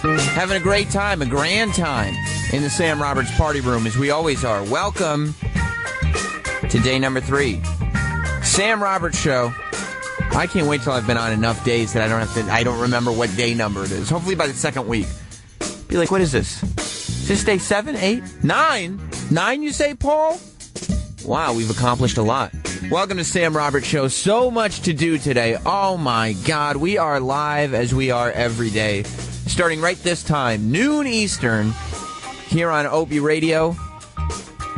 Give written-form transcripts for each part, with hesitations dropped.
Having a great time, a grand time in the Sam Roberts party room, as we always are. Welcome to day number 3. Sam Roberts Show. I can't wait till I've been on enough days that I don't remember what day number it is. Hopefully by the second week. Be like, what is this? Is this day 7, 8, 9? 9, you say, Paul? Wow, we've accomplished a lot. Welcome to Sam Roberts Show. So much to do today. Oh, my God. We are live as we are every day. Starting right this time, noon Eastern, here on Opie Radio.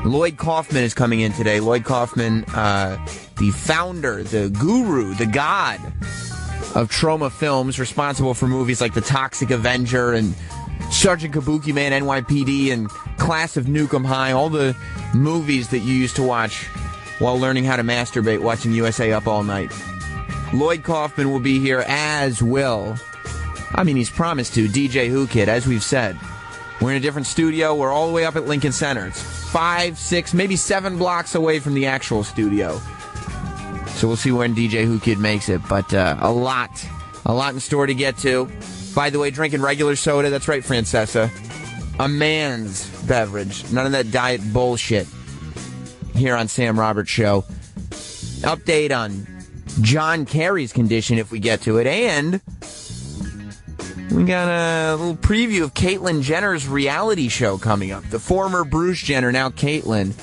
Lloyd Kaufman is coming in today. Lloyd Kaufman, the founder, the guru, the god of Troma Films, responsible for movies like The Toxic Avenger and Sergeant Kabuki Man, NYPD, and Class of Nukem High, all the movies that you used to watch while learning how to masturbate watching USA Up All Night. Lloyd Kaufman will be here, as will, he's promised to, DJ Whoo Kid, as we've said. We're in a different studio. We're all the way up at Lincoln Center. It's 5, 6, maybe 7 blocks away from the actual studio. So we'll see when DJ Whoo Kid makes it. But a lot in store to get to. By the way, drinking regular soda. That's right, Francesa. A man's beverage. None of that diet bullshit. Here on Sam Roberts Show. Update on John Kerry's condition if we get to it. And we got a little preview of Caitlyn Jenner's reality show coming up. The former Bruce Jenner, now Caitlyn.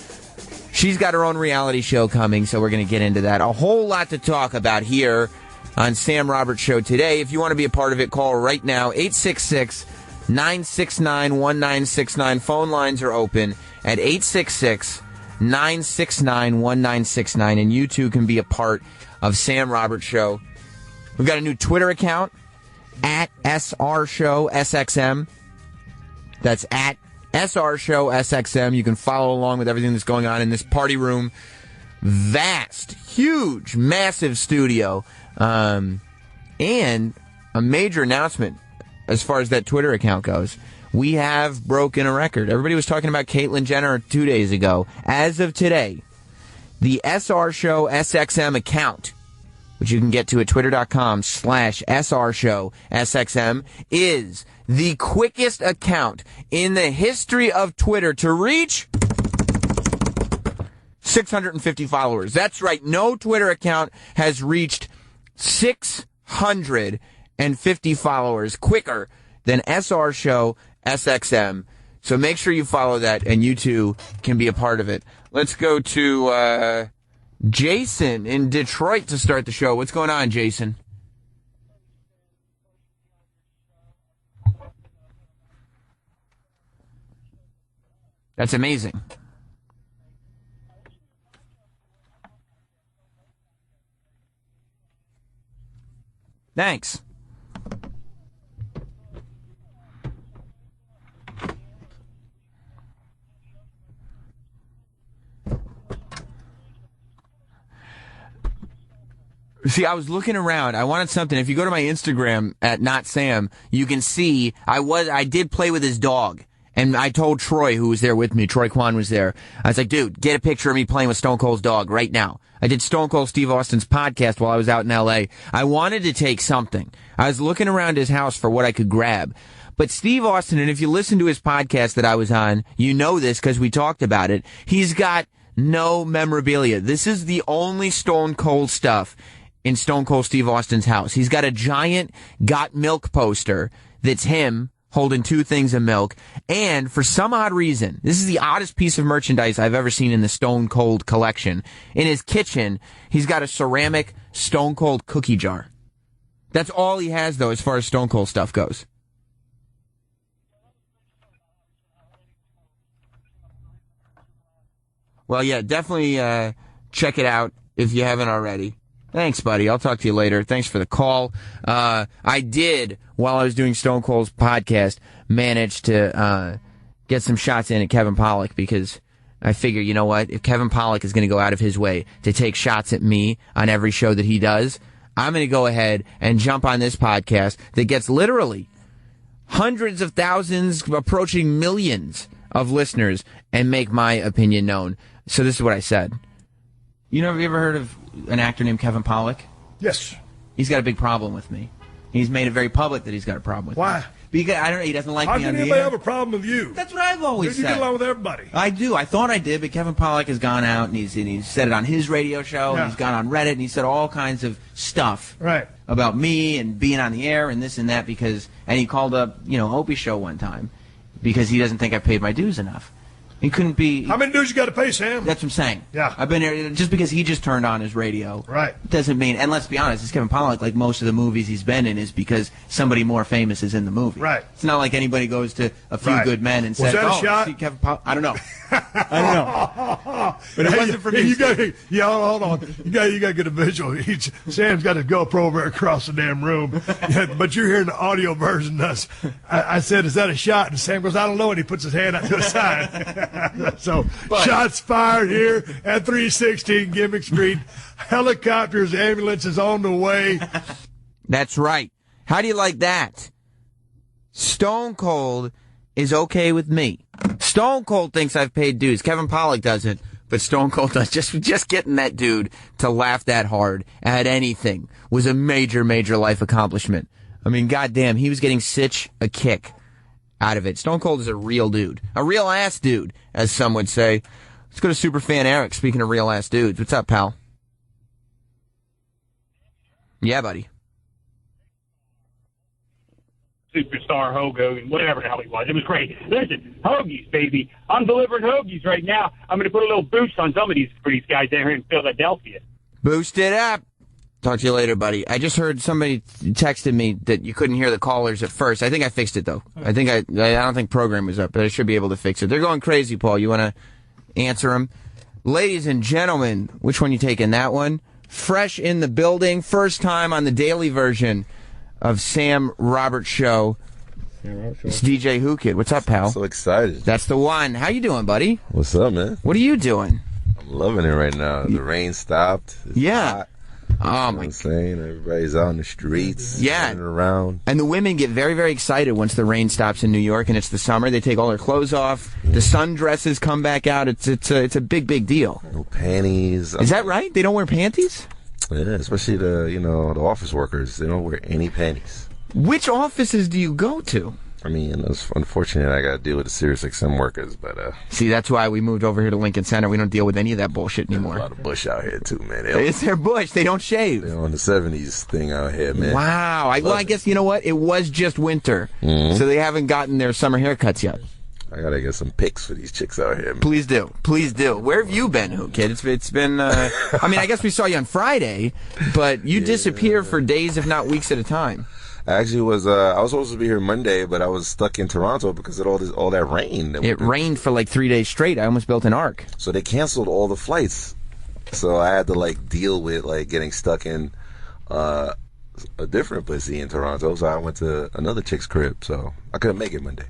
She's got her own reality show coming, so we're going to get into that. A whole lot to talk about here on Sam Roberts Show today. If you want to be a part of it, call right now, 866-969-1969. Phone lines are open at 866-969-1969, and you too can be a part of Sam Roberts Show. We've got a new Twitter account, at SR Show SXM. That's at SR Show SXM. You can follow along with everything that's going on in this party room. Vast, huge, massive studio. And a major announcement as far as that Twitter account goes. We have broken a record. Everybody was talking about Caitlyn Jenner 2 days ago. As of today, the SR Show SXM account, which you can get to at twitter.com/SR Show SXM, is the quickest account in the history of Twitter to reach 650 followers. That's right. No Twitter account has reached 650 followers quicker than SR Show SXM. So make sure you follow that, and you too can be a part of it. Let's go to Jason in Detroit to start the show. What's going on, Jason? That's amazing. Thanks. See, I was looking around. I wanted something. If you go to my Instagram at Not Sam, you can see I did play with his dog. And I told Troy, who was there with me, Troy Kwan was there. I was like, dude, get a picture of me playing with Stone Cold's dog right now. I did Stone Cold Steve Austin's podcast while I was out in L.A. I wanted to take something. I was looking around his house for what I could grab. But Steve Austin, and if you listen to his podcast that I was on, you know this because we talked about it, he's got no memorabilia. This is the only Stone Cold stuff in Stone Cold Steve Austin's house. He's got a giant Got Milk poster that's him holding 2 things of milk. And for some odd reason, this is the oddest piece of merchandise I've ever seen in the Stone Cold collection. In his kitchen, he's got a ceramic Stone Cold cookie jar. That's all he has, though, as far as Stone Cold stuff goes. Well, yeah, definitely check it out if you haven't already. Thanks, buddy. I'll talk to you later. Thanks for the call. I did, while I was doing Stone Cold's podcast, manage to get some shots in at Kevin Pollack because I figure, you know what? If Kevin Pollack is going to go out of his way to take shots at me on every show that he does, I'm going to go ahead and jump on this podcast that gets literally hundreds of thousands, approaching millions of listeners and make my opinion known. So this is what I said. Have you ever heard of an actor named Kevin Pollack? Yes. He's got a big problem with me. He's made it very public that he's got a problem with Why? me. Because I don't know, he doesn't like How me can on the anybody air. have a problem with you? That's what I've always You said. get along with everybody. I do. I thought I did, but Kevin Pollack has gone out and he's said it on his radio show. Yeah. And he's gone on Reddit and he said all kinds of stuff Right. about me and being on the air and this and that and he called up Opie's show one time because he doesn't think I paid my dues enough. He couldn't be. How many dues you got to pay, Sam? That's what I'm saying. Yeah. I've been here just because he just turned on his radio. Right. Doesn't mean, and let's be honest, it's Kevin Pollack. Like most of the movies he's been in is because somebody more famous is in the movie. Right. It's not like anybody goes to A Few Right. Good Men and Was says, that a "Oh, shot?" see Kevin Pollack." I don't know. I don't know. But it wasn't for me. Hold on. You got to get a visual. Sam's got his GoPro over across the damn room, but you're hearing the audio version. I said, "Is that a shot?" And Sam goes, "I don't know," and he puts his hand out to the side. So, shots fired here at 316 Gimmick Street. Helicopters, ambulances on the way. That's right. How do you like that? Stone Cold is okay with me. Stone Cold thinks I've paid dues. Kevin Pollack doesn't, but Stone Cold does. Just getting that dude to laugh that hard at anything was a major, major life accomplishment. I mean, goddamn, he was getting such a kick out of it. Stone Cold is a real dude. A real ass dude, as some would say. Let's go to Superfan Eric, speaking of real ass dudes. What's up, pal? Yeah, buddy. Superstar Hogan, whatever the hell he was. It was great. Listen, hoagies, baby. I'm delivering hoagies right now. I'm going to put a little boost on some of these guys down here in Philadelphia. Boost it up. Talk to you later, buddy. I just heard somebody texted me that you couldn't hear the callers at first. I think I fixed it, though. I don't think program was up, but I should be able to fix it. They're going crazy, Paul. You want to answer them? Ladies and gentlemen, which one you taking? That one? Fresh in the building. First time on the daily version of Sam Roberts Show. It's DJ Whoo Kid. What's up, pal? So excited. That's the one. How you doing, buddy? What's up, man? What are you doing? I'm loving it right now. The rain stopped. It's hot. Oh, You know my what I'm saying? Everybody's out in the streets. Yeah. Running around. And the women get very, very excited once the rain stops in New York and it's the summer. They take all their clothes off. The sundresses come back out. It's a big, big deal. No panties. Is that right? They don't wear panties? Yeah, especially the office workers. They don't wear any panties. Which offices do you go to? I mean, it's unfortunate I got to deal with the Sirius XM workers, but See, that's why we moved over here to Lincoln Center. We don't deal with any of that bullshit there's a anymore. lot of bush out here too, man. It's their bush. They don't shave. They're on the 70s thing out here, man. Wow. I guess, you know what? It was just winter, so they haven't gotten their summer haircuts yet. I got to get some pics for these chicks out here, man. Please do. Please do. Where have you been, Whoo Kid? It's been, I mean, I guess we saw you on Friday, but you disappear for days, if not weeks at a time. I actually was I was supposed to be here Monday, but I was stuck in Toronto because of all that rain. It rained for like 3 days straight. I almost built an ark. So they canceled all the flights. So I had to deal with getting stuck in a different pussy in Toronto. So I went to another chick's crib. So I couldn't make it Monday.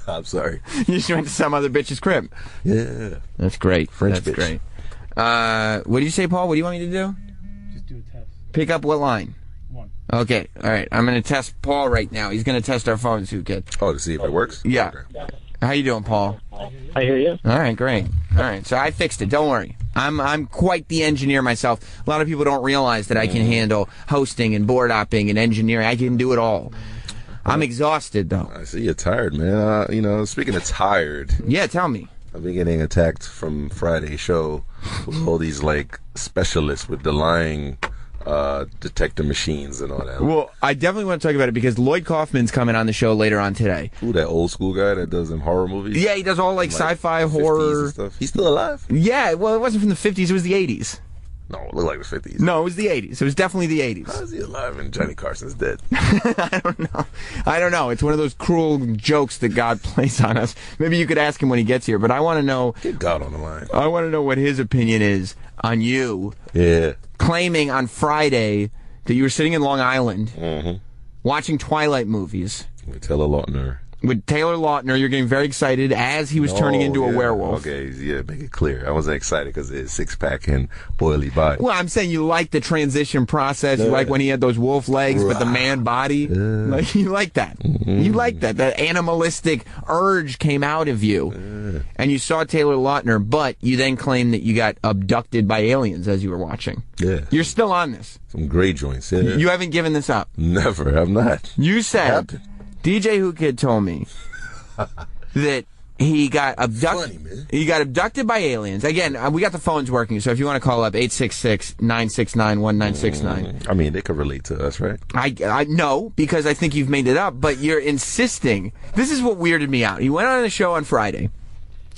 I'm sorry. You just went to some other bitch's crib. Yeah. That's great. French That's bitch. great. What do you say, Paul? What do you want me to do? Just do a test. Pick up what line? One. Okay. All right. I'm going to test Paul right now. He's going to test our phones, Whoo Kid. Oh, to see if it works? Yeah. Okay. How you doing, Paul? I hear you. All right, great. All right, so I fixed it. Don't worry. I'm quite the engineer myself. A lot of people don't realize that I can handle hosting and board opping and engineering. I can do it all. I'm exhausted, though. I see you're tired, man. Speaking of tired, Yeah, tell me. I've been getting attacked from Friday's show with all these specialists with the lying detector machines and all that. Well, I definitely want to talk about it because Lloyd Kaufman's coming on the show later on today. Ooh, that old school guy that does them horror movies? Yeah, he does all sci-fi 50s horror and stuff. He's still alive? Yeah, well, it wasn't from the 50s. It was the 80s. No, it looked like the 50s. No, it was the 80s. It was definitely the 80s. How is he alive and Johnny Carson's dead? I don't know. It's one of those cruel jokes that God plays on us. Maybe you could ask him when he gets here, but I want to know. Get God on the line. I want to know what his opinion is on you Yeah. claiming on Friday that you were sitting in Long Island Mm-hmm. watching Twilight movies. With Taylor Lautner. with Taylor Lautner. You're getting very excited as he was turning into a werewolf. Okay, yeah, make it clear. I wasn't excited because of his six-pack and oily body. Well, I'm saying you like the transition process. You like when he had those wolf legs but the man body. Like, you like that. You like that. That animalistic urge came out of you. And you saw Taylor Lautner, but you then claimed that you got abducted by aliens as you were watching. Yeah. You're still on this. Some gray joints, yeah. You haven't given this up. Never, I'm not. You said, DJ Whoo Kid told me that he got abducted. Funny, man. He got abducted by aliens. Again, we got the phones working, so if you want to call up 866-969-1969. I mean, they could relate to us, right? I know, because I think you've made it up, but you're insisting. This is what weirded me out. He went on a show on Friday,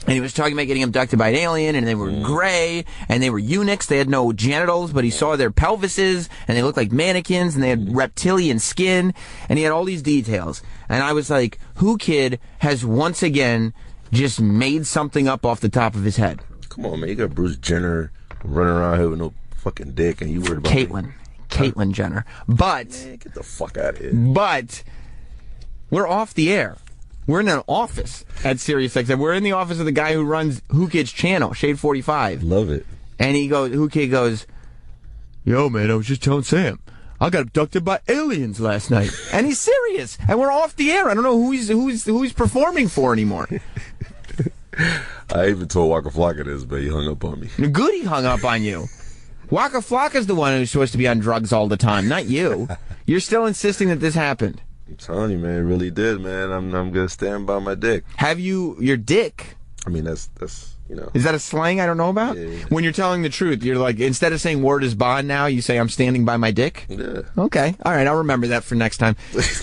and he was talking about getting abducted by an alien, and they were gray, and they were eunuchs. They had no genitals, but he saw their pelvises, and they looked like mannequins, and they had reptilian skin, and he had all these details. And I was like, Whoo Kid has once again just made something up off the top of his head. Come on, man. You got Bruce Jenner running around here with no fucking dick, and you worried about Caitlyn Jenner. But man, get the fuck out of here. But we're off the air. We're in an office at SiriusXM. We're in the office of the guy who runs Whoo Kid's channel, Shade 45. Love it. And Whoo Kid goes, yo, man, I was just telling Sam, I got abducted by aliens last night. And he's serious. And we're off the air. I don't know who he's performing for anymore. I even told Waka Flocka this, but he hung up on me. Good he hung up on you. Waka Flocka's the one who's supposed to be on drugs all the time, not you. You're still insisting that this happened. I'm telling you, man, it really did, man. I'm gonna stand by my dick. Have you your dick? I mean, that's you know. Is that a slang I don't know about? Yeah. When you're telling the truth, you're like, instead of saying word is bond now, you say I'm standing by my dick? Yeah. Okay. All right, I'll remember that for next time.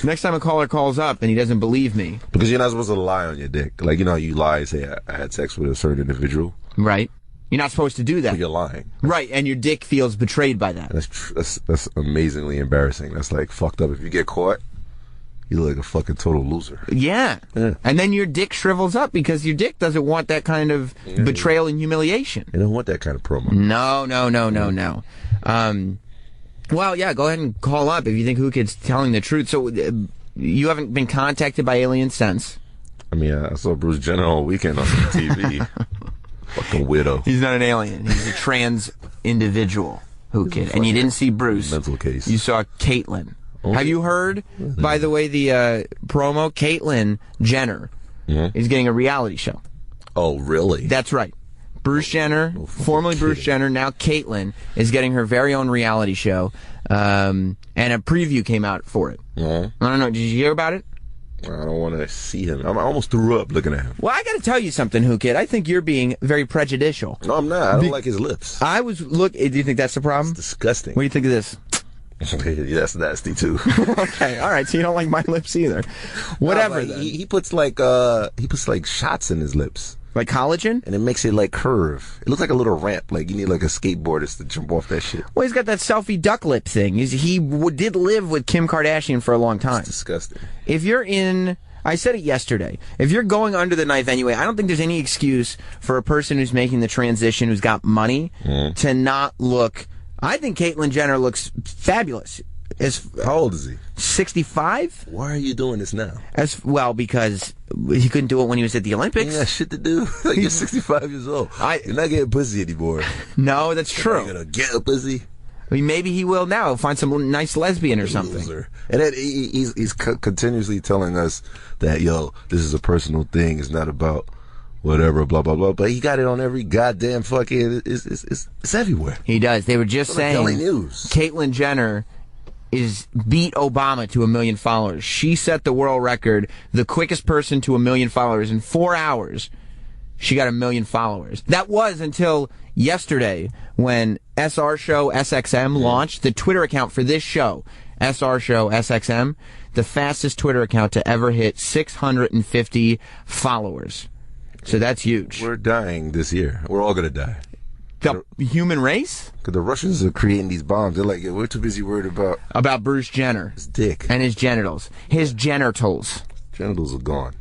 Next time a caller calls up and he doesn't believe me. Because you're not supposed to lie on your dick. Like, you know, you lie and say, I had sex with a certain individual. Right. You're not supposed to do that. But you're lying. Right, and your dick feels betrayed by that. That's amazingly embarrassing. That's like fucked up. If you get caught, you look like a fucking total loser. Yeah. And then your dick shrivels up because your dick doesn't want that kind of betrayal and humiliation. You don't want that kind of promo. No. Well, yeah, go ahead and call up if you think Whoo Kid's telling the truth. So you haven't been contacted by aliens since? I mean, I saw Bruce Jenner all weekend on TV. Fucking widow. He's not an alien. He's a trans individual, Whoo Kid. And you didn't see Bruce. Mental case. You saw Caitlyn. Have you heard, by the way, the promo? Caitlyn Jenner is getting a reality show. Oh, really? That's right. Bruce Jenner, formerly Bruce Jenner, now Caitlyn, is getting her very own reality show. And a preview came out for it. I don't know. Did you hear about it? I don't want to see him. I almost threw up looking at him. Well, I got to tell you something, Whoo Kid. I think you're being very prejudicial. No, I'm not. I don't like his lips. Do you think that's the problem? It's disgusting. What do you think of this? Yeah, that's nasty too. Okay, all right. So you don't like my lips either. Whatever. No, then. He puts like shots in his lips, like collagen, and it makes it like curve. It looks like a little ramp. Like you need like a skateboardist to jump off that shit. Well, he's got that selfie duck lip thing. He did live with Kim Kardashian for a long time. It's disgusting. If you're in, I said it yesterday. If you're going under the knife anyway, I don't think there's any excuse for a person who's making the transition, who's got money, to not look. I think Caitlyn Jenner looks fabulous. How old is he? 65? Why are you doing this now? Because he couldn't do it when he was at the Olympics. You got shit to do. Like you're 65 years old. You're not getting pussy anymore. No, that's true. You're gonna get a pussy. I mean, maybe he will now. He'll find some nice lesbian or something. Loser. And then he's continuously telling us that, this is a personal thing. It's not about whatever, blah, blah, blah. But he got it on every goddamn fucking... It's everywhere. He does. They were just saying... Daily News. Caitlyn Jenner beat Obama to 1 million followers. She set the world record, the quickest person to 1 million followers. In 4 hours, she got 1 million followers. That was until yesterday when SR Show SXM launched. The Twitter account for this show, SR Show SXM, the fastest Twitter account to ever hit 650 followers. So that's huge. We're dying this year. We're all going to die. The human race? Because the Russians are creating these bombs. They're like, we're too busy worried about Bruce Jenner. His dick. And his genitals. His genitals. Genitals are gone.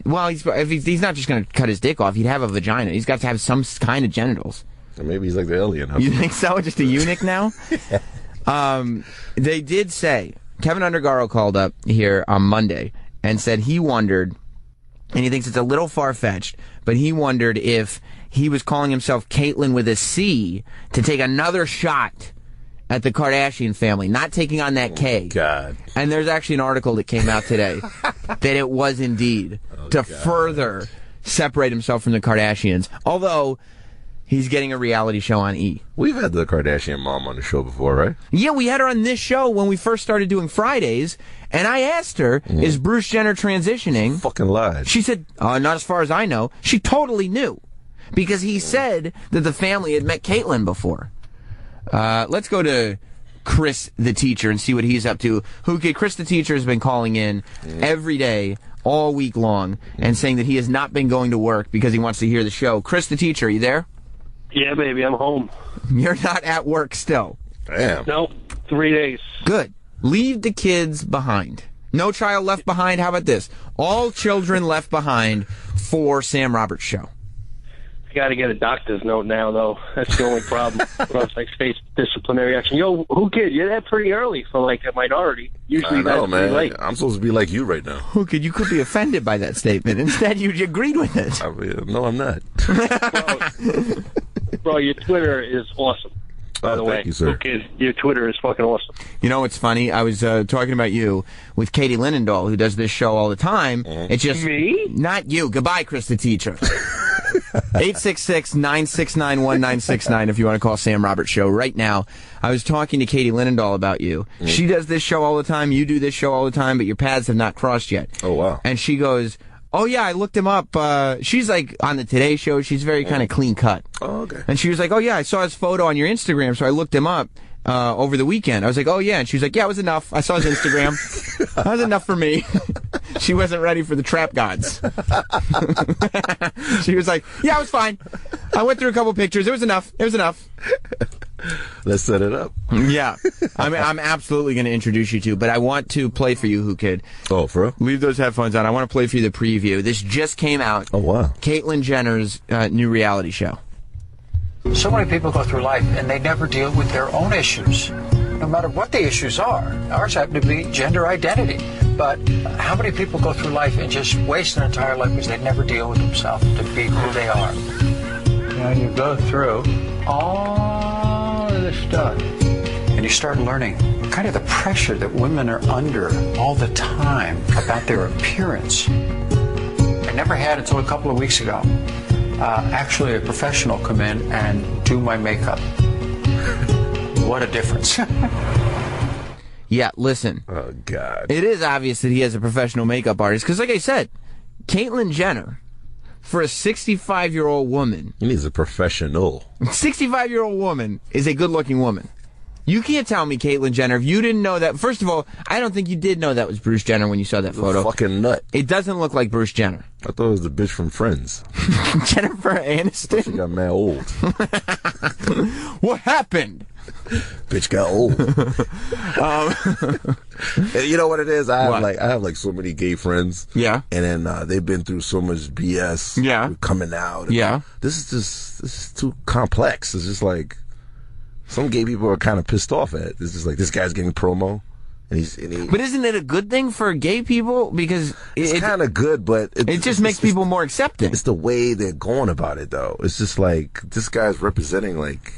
Well, if he's not just going to cut his dick off, he'd have a vagina. He's got to have some kind of genitals. Or maybe he's like the alien. Huh? You think so? Just a eunuch now? They did say, Kevin Undergaro called up here on Monday and said he wondered and he thinks it's a little far-fetched, but he wondered if he was calling himself Caitlyn with a C to take another shot at the Kardashian family, not taking on that K. God. And there's actually an article that came out today that it was indeed to further separate himself from the Kardashians. Although he's getting a reality show on E. We've had the Kardashian mom on the show before, right? Yeah, we had her on this show when we first started doing Fridays, and I asked her, is Bruce Jenner transitioning? Fucking lied. She said, not as far as I know. She totally knew, because he said that the family had met Caitlyn before. Let's go to Chris the teacher and see what he's up to. Whoo Kid, Chris the teacher has been calling in every day, all week long, and saying that he has not been going to work because he wants to hear the show. Chris the teacher, are you there? Yeah, baby, I'm home. You're not at work still. Damn. No, 3 days. Good. Leave the kids behind. No child left behind. How about this? All children left behind for Sam Roberts' show. I got to get a doctor's note now, though. That's the only problem. Or else I face disciplinary action. Yo, Whoo Kid, you're that pretty early for like a minority. Usually I know, that's pretty man. late. I'm supposed to be like you right now. Whoo Kid, you could be offended by that statement. Instead, you agreed with it. No, I'm not. Bro, your Twitter is awesome. By the way, thank you, sir. Whoo Kid, your Twitter is fucking awesome. You know what's funny? I was talking about you with Katie Linendahl, who does this show all the time. It's just Me? Not you. Goodbye, Chris the teacher. 866-969-1969 if you want to call Sam Roberts Show right now. I was talking to Katie Linendahl about you. She does this show all the time. You do this show all the time, but your paths have not crossed yet. Oh, wow. And she goes, oh, yeah, I looked him up. She's like on the Today Show. She's very kind of clean cut. Oh, okay. And she was like, oh, yeah, I saw his photo on your Instagram, so I looked him up over the weekend. I was like, oh, yeah. And she was like, yeah, it was enough. I saw his Instagram. That was enough for me. She wasn't ready for the trap gods. She was like, yeah, it was fine. I went through a couple pictures. It was enough. It was enough. Let's set it up. Yeah. I mean, I'm absolutely going to introduce you to, but I want to play for you, Whoo Kid. Oh, for real? Leave those headphones on. I want to play for you the preview. This just came out. Oh, wow. Caitlyn Jenner's new reality show. So many people go through life and they never deal with their own issues, no matter what the issues are. Ours happen to be gender identity. But how many people go through life and just waste an entire life because they never deal with themselves to be who they are? You know, you go through all of this stuff and you start learning kind of the pressure that women are under all the time about their appearance. I never had until a couple of weeks ago actually a professional come in and do my makeup. What a difference. Yeah, listen. Oh, God. It is obvious that he has a professional makeup artist, because like I said, Caitlyn Jenner, for a 65-year-old woman... He needs a professional. 65-year-old woman is a good-looking woman. You can't tell me, Caitlyn Jenner, if you didn't know that... First of all, I don't think you did know that was Bruce Jenner when you saw that photo. Fucking nut. It doesn't look like Bruce Jenner. I thought it was the bitch from Friends. Jennifer Aniston? She got mad old. What happened? Bitch got old. And you know what it is? I have like so many gay friends. Yeah. And then they've been through so much BS. Yeah. With coming out. Yeah. This is too complex. It's just like some gay people are kind of pissed off at it. It's just like this guy's getting promo. But isn't it a good thing for gay people? Because it's kind of good, but it just makes people more accepting. It's the way they're going about it, though. It's just like this guy's representing like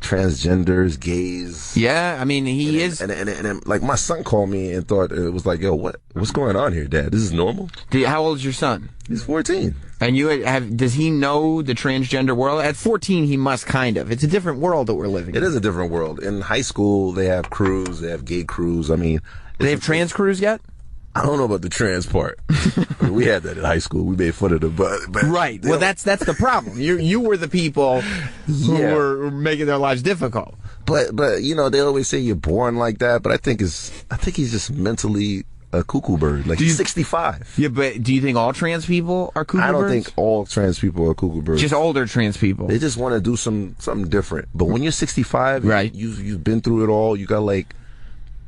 transgenders, gays. Yeah, I mean he is. And like my son called me and thought it was like, yo, what's going on here, Dad? This is normal. How old is your son? He's 14. And does he know the transgender world? At 14, he must kind of. It's a different world that we're living in. It is a different world. In high school, they have crews, they have gay crews. I mean, do they have trans crews yet? I don't know about the trans part. We had that in high school. We made fun of them, but right. Well, that's the problem. You were the people who were making their lives difficult. But you know, they always say you're born like that. But I think he's just mentally a cuckoo bird. Like he's 65. Yeah, but do you think all trans people are cuckoo birds? I don't think all trans people are cuckoo birds. Just older trans people. They just want to do something different. But when you're 65, right? You've been through it all. You got like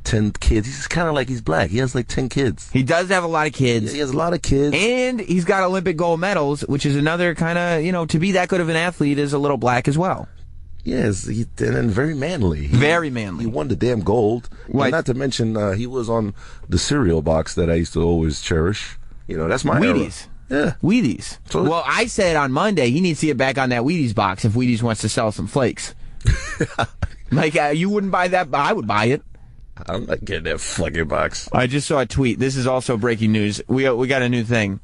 10 kids. He's kind of like he's black. He has like 10 kids. He does have a lot of kids. Yeah, he has a lot of kids. And he's got Olympic gold medals, which is another kind of, to be that good of an athlete is a little black as well. Yes, and very manly. Very manly. He won the damn gold. Right. Not to mention, he was on the cereal box that I used to always cherish. That's my Wheaties. era. Yeah. Wheaties. Totally. Well, I said on Monday he needs to get back on that Wheaties box if Wheaties wants to sell some flakes. Like, you wouldn't buy that, but I would buy it. I'm not getting that fucking box. I just saw a tweet. This is also breaking news. We got a new thing.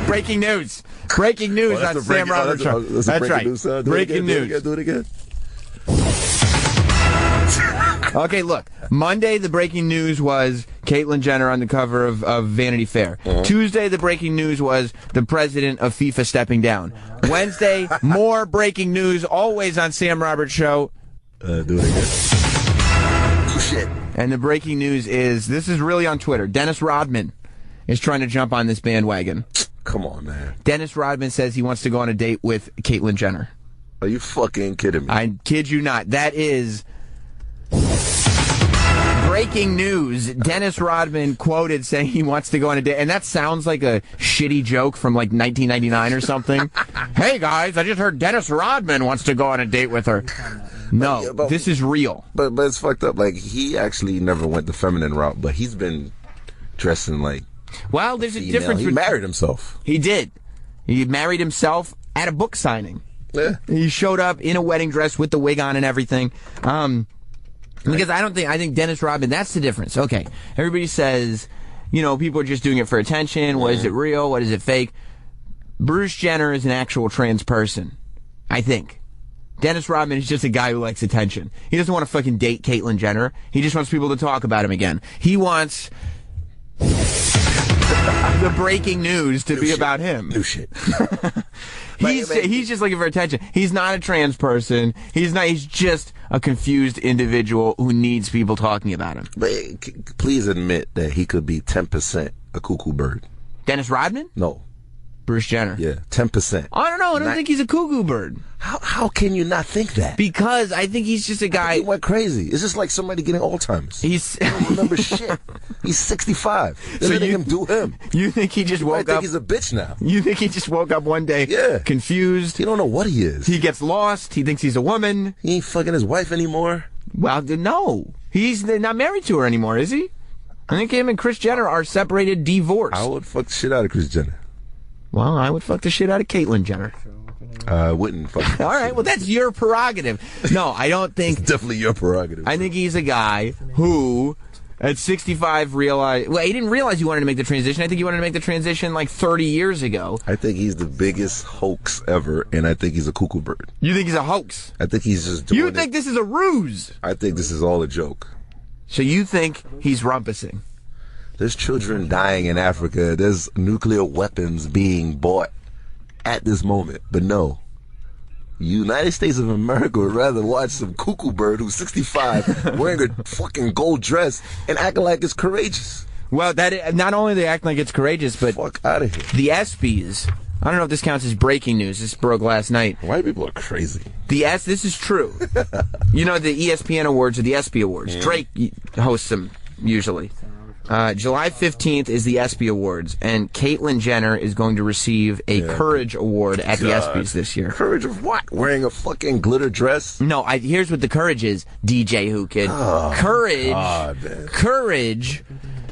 Breaking news. Breaking news on Sam Roberts Show. That's right. News, breaking news. Do it again. Okay, look. Monday, the breaking news was Caitlyn Jenner on the cover of Vanity Fair. Tuesday, the breaking news was the president of FIFA stepping down. Wednesday, more breaking news, always on Sam Roberts Show. Do it again. Oh, shit. And the breaking news is, this is really on Twitter, Dennis Rodman is trying to jump on this bandwagon. Come on, man. Dennis Rodman says he wants to go on a date with Caitlyn Jenner. Are you fucking kidding me? I kid you not. That is breaking news. Dennis Rodman quoted saying he wants to go on a date. And that sounds like a shitty joke from like 1999 or something. Hey, guys, I just heard Dennis Rodman wants to go on a date with her. No, this is real. But it's fucked up. Like, he actually never went the feminine route, but he's been dressing like... Well, there's a difference. He married himself. He did. He married himself at a book signing. Yeah. He showed up in a wedding dress with the wig on and everything. Because I think Dennis Rodman, that's the difference. Okay. Everybody says, people are just doing it for attention. What is it real? What is it fake? Bruce Jenner is an actual trans person. I think. Dennis Rodman is just a guy who likes attention. He doesn't want to fucking date Caitlyn Jenner. He just wants people to talk about him again. He wants the breaking news to be about him. New shit. He's just looking for attention. He's not a trans person. He's just a confused individual who needs people talking about him. But please admit that he could be 10% a cuckoo bird. Dennis Rodman? No. Bruce Jenner. Yeah, 10%. I don't know. I don't think he's a cuckoo bird. How can you not think that? Because I think he's just a guy. He went crazy. It's just like somebody getting Alzheimer's. He don't remember shit. He's 65. They're letting him do him. You think he just woke up? I think he's a bitch now. You think he just woke up one day confused? He don't know what he is. He gets lost. He thinks he's a woman. He ain't fucking his wife anymore. Well, no. He's not married to her anymore, is he? I think him and Kris Jenner are separated, divorced. I would fuck the shit out of Kris Jenner. Well, I would fuck the shit out of Caitlyn Jenner. I wouldn't fuck. All right, well, that's your prerogative. No, I don't think... It's definitely your prerogative. I think he's a guy who, at 65, realized... Well, he didn't realize he wanted to make the transition. I think he wanted to make the transition like 30 years ago. I think he's the biggest hoax ever, and I think he's a cuckoo bird. You think he's a hoax? I think he's just doing You think this is a ruse? I think this is all a joke. So you think he's rumpusing? There's children dying in Africa. There's nuclear weapons being bought at this moment. But no. United States of America would rather watch some cuckoo bird who's 65 wearing a fucking gold dress and acting like it's courageous. Well, not only are they acting like it's courageous, but fuck out of here. The ESPYs, I don't know if this counts as breaking news. This broke last night. White people are crazy. This is true. The ESPN Awards or the ESPY Awards. Drake hosts them usually. July 15th is the ESPY Awards, and Caitlyn Jenner is going to receive a Courage Award at the ESPYs this year. Courage of what? Wearing a fucking glitter dress? No, here's what the courage is, DJ Whoo Kid. Courage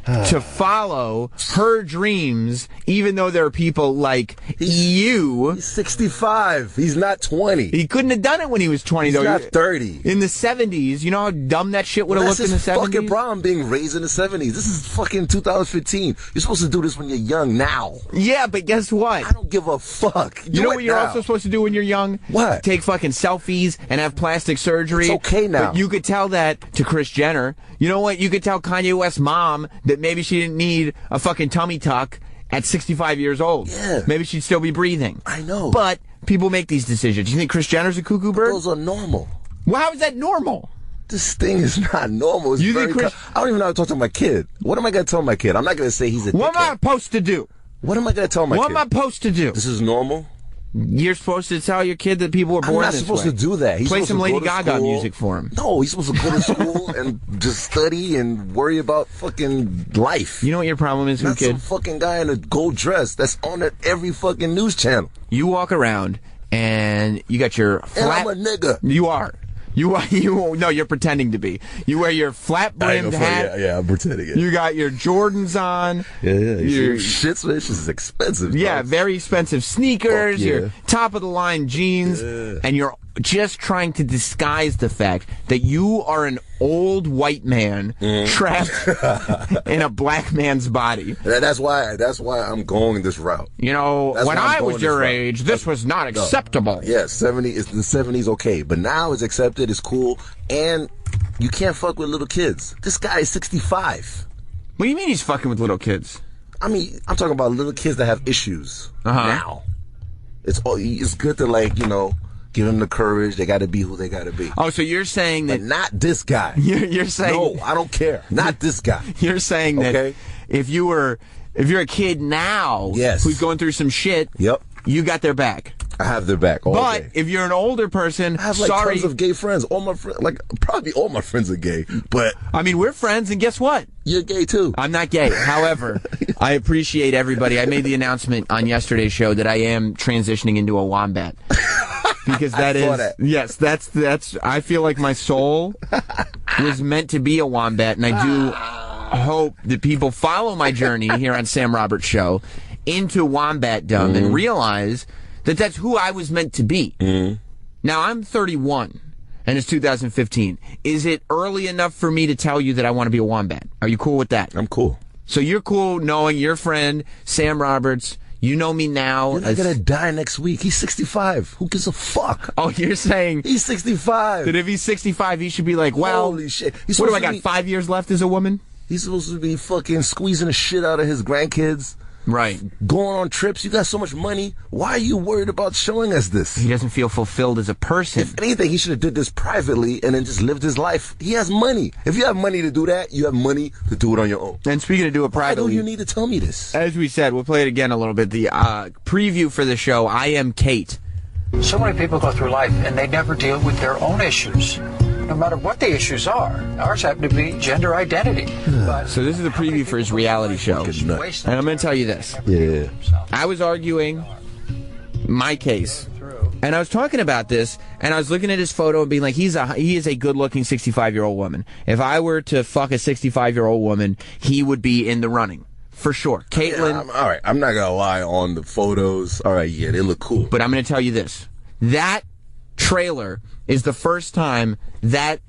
to follow her dreams, even though there are people like you. He's 65. He's not 20. He couldn't have done it when he was 20, though. He's not 30. In the 70s, you know how dumb that shit would have looked in the 70s? That's his fucking problem, being raised in the 70s. This is fucking 2015. You're supposed to do this when you're young now. Yeah, but guess what? I don't give a fuck. You know what you're also supposed to do when you're young? What? Take fucking selfies and have plastic surgery. It's okay now. But you could tell that to Kris Jenner. You know what? You could tell Kanye West's mom that maybe she didn't need a fucking tummy tuck at 65 years old. Yeah. Maybe she'd still be breathing. I know. But people make these decisions. You think Kris Jenner's a cuckoo bird? Those are normal. Well, how is that normal? This thing is not normal. It's I don't even know how to talk to my kid. What am I going to tell my kid? I'm not going to say he's a What am I supposed to do? What am I going to tell my kid? What am I supposed to do? This is normal? You're supposed to tell your kid that people were born this way. I'm not supposed to do that. Play some Lady Gaga music for him. No, he's supposed to go to school and just study and worry about fucking life. You know what your problem is, Whoo Kid? Not some fucking guy in a gold dress that's on every fucking news channel. You walk around and you got your flat... And I'm a nigga. You are. No, you're pretending to be. You wear your flat-brimmed hat. Yeah, I'm pretending it. You got your Jordans on. Yeah. Your shit's is expensive. Yeah, bro. very expensive sneakers, yeah. your top-of-the-line jeans, and you're just trying to disguise the fact that you are an old white man trapped in a black man's body. That's why I'm going this route. You know, when I was your age, this was not acceptable. Yeah, the 70s okay, but now it's accepted, it's cool, and you can't fuck with little kids. This guy is 65. What do you mean he's fucking with little kids? I mean, I'm talking about little kids that have issues now. It's good to give them the courage. They got to be who they got to be. Oh, so you're saying that... But not this guy. You're saying... No, I don't care. Not this guy. You're saying that if you're a kid now who's going through some shit, you got their back. I have their back all day. But if you're an older person, I have tons of gay friends. All my friends, probably all my friends are gay. But I mean, we're friends, and guess what? You're gay too. I'm not gay. However, I appreciate everybody. I made the announcement on yesterday's show that I am transitioning into a wombat. Because that's I feel like my soul was meant to be a wombat, and I do hope that people follow my journey here on Sam Roberts Show into wombatdom and realize that that's who I was meant to be. Now, I'm 31, and it's 2015. Is it early enough for me to tell you that I want to be a wombat? Are you cool with that? I'm cool. So you're cool knowing your friend, Sam Roberts. You know me now. You're not going to die next week. He's 65. Who gives a fuck? Oh, you're saying... He's 65. That if he's 65, he should be like, well... Holy shit. What do I got, 5 years left as a woman? He's supposed to be fucking squeezing the shit out of his grandkids. Right. Going on trips. You got so much money. Why are you worried about showing us this? He doesn't feel fulfilled as a person. If anything, he should have did this privately and then just lived his life. He has money. If you have money to do that, you have money to do it on your own. And speaking of do it privately... Why do you need to tell me this? As we said, we'll play it again a little bit. The preview for the show, I Am Kate. So many people go through life and they never deal with their own issues. No matter what the issues are. Ours happen to be gender identity. But so this is the preview for his reality show. And I'm going to tell you this. Yeah. I was arguing my case. And I was talking about this, and I was looking at his photo and being like, he is a good-looking 65-year-old woman. If I were to fuck a 65-year-old woman, he would be in the running. For sure. Caitlyn... all right, I'm not going to lie on the photos. All right, yeah, they look cool. But I'm going to tell you this. That trailer is the first time that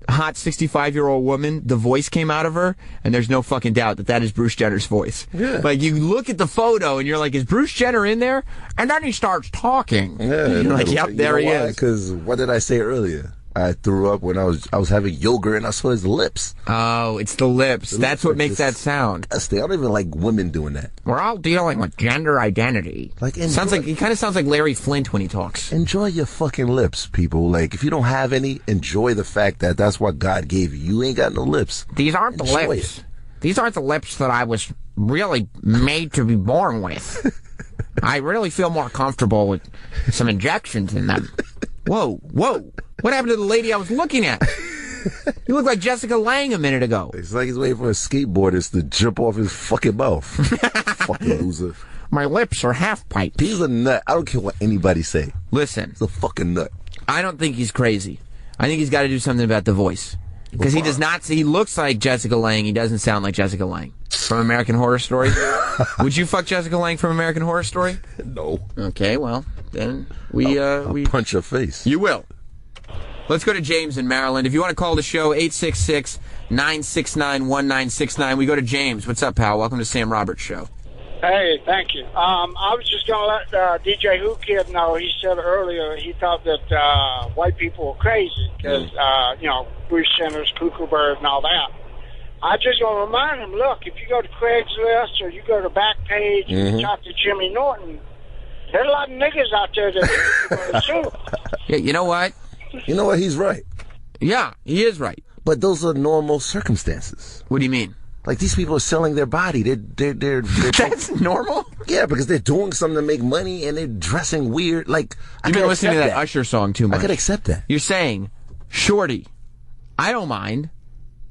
hot 65-year-old woman, the voice came out of her, and there's no fucking doubt that that is Bruce Jenner's voice. Yeah. Like, you look at the photo, and you're like, is Bruce Jenner in there? And then he starts talking. Yeah. And you're like, yep, there he is. Because what did I say earlier? I threw up when I was having yogurt and I saw his lips. Oh, it's the lips. That's what makes that sound. I don't even like women doing that. We're all dealing with gender identity. Like, he kind of sounds like Larry Flint when he talks. Enjoy your fucking lips, people. Like, if you don't have any, enjoy the fact that that's what God gave you. You ain't got no lips. These aren't the lips. These aren't the lips that I was really made to be born with. I really feel more comfortable with some injections in them. Whoa. What happened to the lady I was looking at? You look like Jessica Lange a minute ago. It's like he's waiting for a skateboarders to jump off his fucking mouth. Fucking loser. My lips are half-piped. He's a nut. I don't care what anybody say. Listen. He's a fucking nut. I don't think he's crazy. I think he's got to do something about the voice. Because he does not... He looks like Jessica Lange. He doesn't sound like Jessica Lange. From American Horror Story? Would you fuck Jessica Lange from American Horror Story? No. Okay, well, then I'll punch your face. You will. Let's go to James in Maryland. If you want to call the show, 866-969-1969. We go to James. What's up, pal? Welcome to Sam Roberts Show. Hey, thank you. I was just going to let DJ Whoo Kid know. He said earlier he thought that white people were crazy because, Bruce Jenner's Cuckoo Bird and all that. I just want to remind him, look, if you go to Craigslist or you go to Backpage and you talk to Jimmy Norton, there's a lot of niggas out there that are sue. Yeah, you know what? You know what? He's right. Yeah, he is right. But those are normal circumstances. What do you mean? Like, these people are selling their body. They're That's normal? Yeah, because they're doing something to make money and they're dressing weird. Like, You've been listening to that Usher song too much. I could accept that. You're saying, Shorty, I don't mind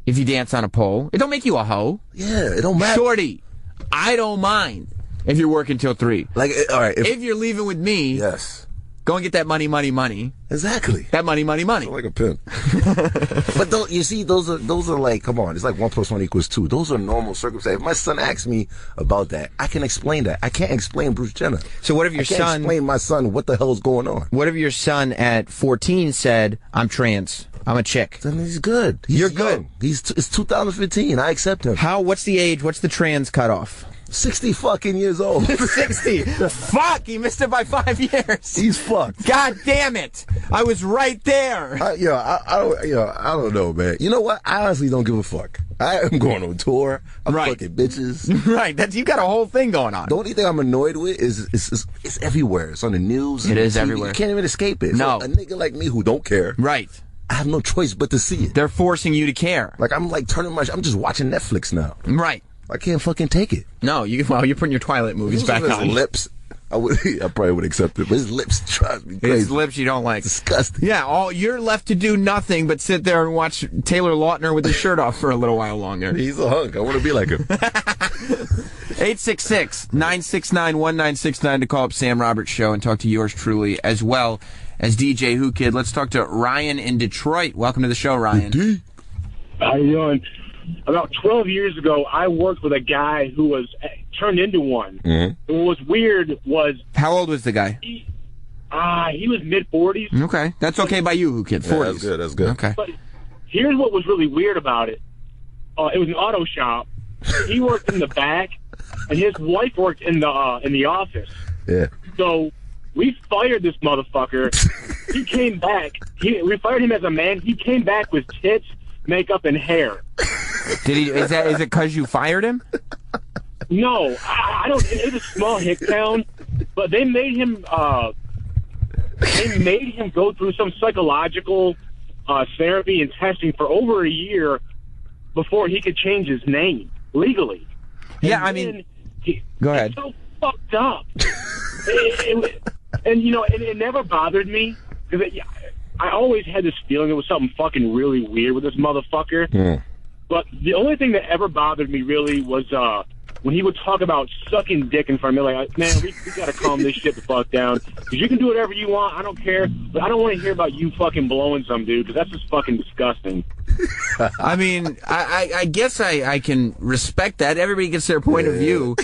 if you dance on a pole. It don't make you a hoe. Yeah, it don't matter. Shorty, I don't mind if you're working till 3. Like, all right. If you're leaving with me, yes, Go and get that money, money, money. Exactly. That money, money, money. Like a pimp. But you see, those are like, come on, it's like 1 + 1 = 2. Those are normal circumstances. If my son asks me about that, I can explain that. I can't explain Bruce Jenner. So what if your I can't son explain my son what the hell is going on? What if your son at 14 said, "I'm trans. I'm a chick"? Then he's good. You're good. It's 2015. I accept him. What's the age? What's the trans cutoff? 60 fucking years old. 60. Fuck, he missed it by 5 years. He's fucked. God damn it. I was right there. I don't know, man. You know what? I honestly don't give a fuck. I am going on tour. I'm fucking bitches. Right. You got a whole thing going on. The only thing I'm annoyed with is it's everywhere. It's on the news. It is TV. everywhere. You can't even escape it. No. So a nigga like me who don't care. Right. I have no choice but to see it. They're forcing you to care. Like I'm just watching Netflix now. Right. I can't fucking take it. No, you're putting your Twilight movies back on. His lips, I probably would accept it, but his lips drive me crazy. His lips you don't like. Disgusting. Yeah, you're left to do nothing but sit there and watch Taylor Lautner with his shirt off for a little while longer. He's a hunk. I want to be like him. 866-969-1969 to call up Sam Roberts Show and talk to yours truly, as well as DJ Whoo Kid. Let's talk to Ryan in Detroit. Welcome to the show, Ryan. How you doing? About 12 years ago, I worked with a guy who was turned into one. Mm-hmm. And what was weird was... How old was the guy? He was mid-40s. Okay. That's okay by you, Whoo Kid. 40s. Yeah, that's good. Okay. But here's what was really weird about it. It was an auto shop. He worked in the back, and his wife worked in the office. Yeah. So we fired this motherfucker. He came back. We fired him as a man. He came back with tits, makeup, and hair. Did he? Is it because you fired him? No, I don't. It was a small hick town, but they made him. They made him go through some psychological therapy and testing for over a year before he could change his name legally. Yeah, and I mean, go ahead. It's so fucked up. And you know, it never bothered me because I always had this feeling there was something fucking really weird with this motherfucker. Mm. But the only thing that ever bothered me really was when he would talk about sucking dick in front of me. Like, man, we got to calm this shit the fuck down. Because you can do whatever you want. I don't care. But I don't want to hear about you fucking blowing some dude because that's just fucking disgusting. I mean, I guess I can respect that. Everybody gets their point of view.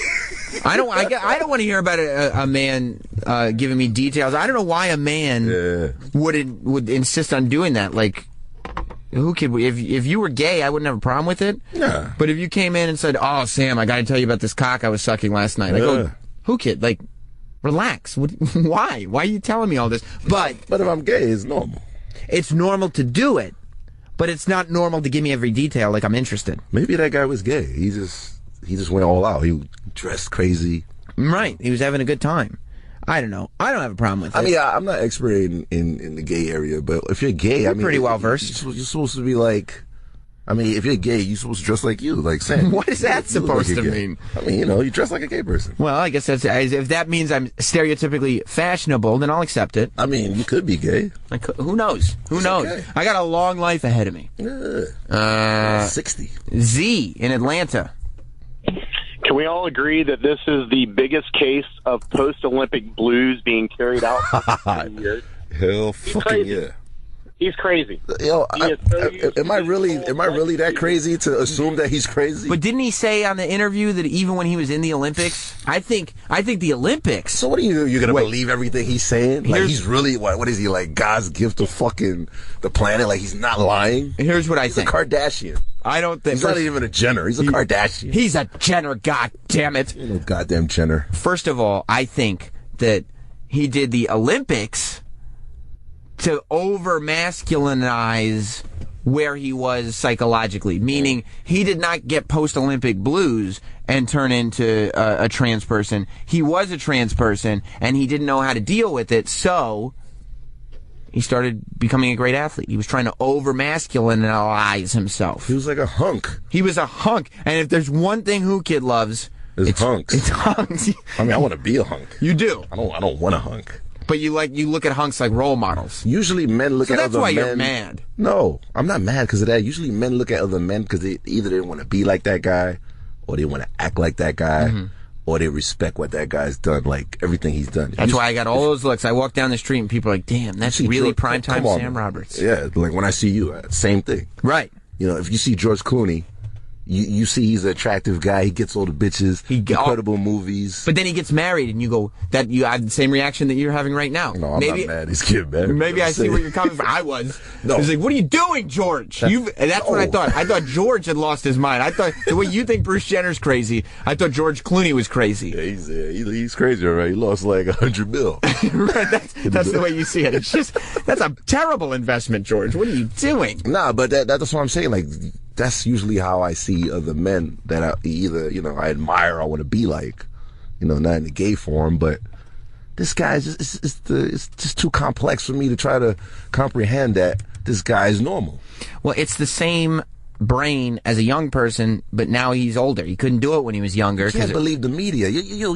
I don't want to hear about a man giving me details. I don't know why a man would insist on doing that. Like, who could? If you were gay, I wouldn't have a problem with it. Yeah. But if you came in and said, "Oh, Sam, I got to tell you about this cock I was sucking last night," I go, "Who kid? Like, relax. Why? Why are you telling me all this?" But if I'm gay, it's normal. It's normal to do it, but it's not normal to give me every detail. Like I'm interested. Maybe that guy was gay. He just went all out. He dressed crazy. Right. He was having a good time. I don't know. I don't have a problem with it. I mean, I'm not expert in the gay area, but if you're gay, you're pretty well versed. You're supposed to be like, I mean, if you're gay, you're supposed to dress like you, like Sam. What is that supposed to mean? I mean, you dress like a gay person. Well, I guess if that means I'm stereotypically fashionable, then I'll accept it. I mean, you could be gay. Who knows? Who knows? Okay. I got a long life ahead of me. 60. Z in Atlanta. Can we all agree that this is the biggest case of post-Olympic blues being carried out for years? Hell fucking yeah. He's crazy. Yo, am I really that crazy to assume that he's crazy? But didn't he say on the interview that even when he was in the Olympics, I think the Olympics. So what are you're gonna believe everything he's saying? Like he's really what is he, like God's gift to fucking the planet? Like he's not lying. Here's what I think. He's a Kardashian. I don't think he's not even a Jenner. He's a Kardashian. He's a Jenner. God damn it! You know, goddamn Jenner. First of all, I think that he did the Olympics to over-masculinize where he was psychologically, meaning he did not get post-Olympic blues and turn into a trans person. He was a trans person, and he didn't know how to deal with it, so he started becoming a great athlete. He was trying to over-masculinize himself. He was like a hunk. He was a hunk, and if there's one thing Whoo Kid loves, it's hunks. It's hunks. I mean, I want to be a hunk. You do. I don't want a hunk. But you look at hunks like role models. Usually men look at other men. So that's why you're mad. No, I'm not mad because of that. Usually men look at other men because they either didn't want to be like that guy or they want to act like that guy or they respect what that guy's done, like everything he's done. That's why I got all those looks. I walk down the street and people are like, damn, that's really primetime Sam man. Roberts. Yeah, like when I see you, same thing. Right. You know, if you see George Clooney, you see he's an attractive guy. He gets all the bitches, incredible movies. But then he gets married, and you go, that you have the same reaction that you're having right now. No, I'm not mad. He's getting married. Maybe I see where you're coming from. I was. No. I was like, what are you doing, George? That's what I thought. I thought George had lost his mind. I thought the way you think Bruce Jenner's crazy, I thought George Clooney was crazy. Yeah, he's crazy, all right? He lost like $100 million. Right, that's the way you see it. It's just, that's a terrible investment, George. What are you doing? Nah, but that's what I'm saying. Like, that's usually how I see other men that I either, I admire or I want to be like, not in the gay form, but this guy's just, it's just too complex for me to try to comprehend that this guy is normal. Well, it's the same brain as a young person, but now he's older. He couldn't do it when he was younger. You can't believe the media. You're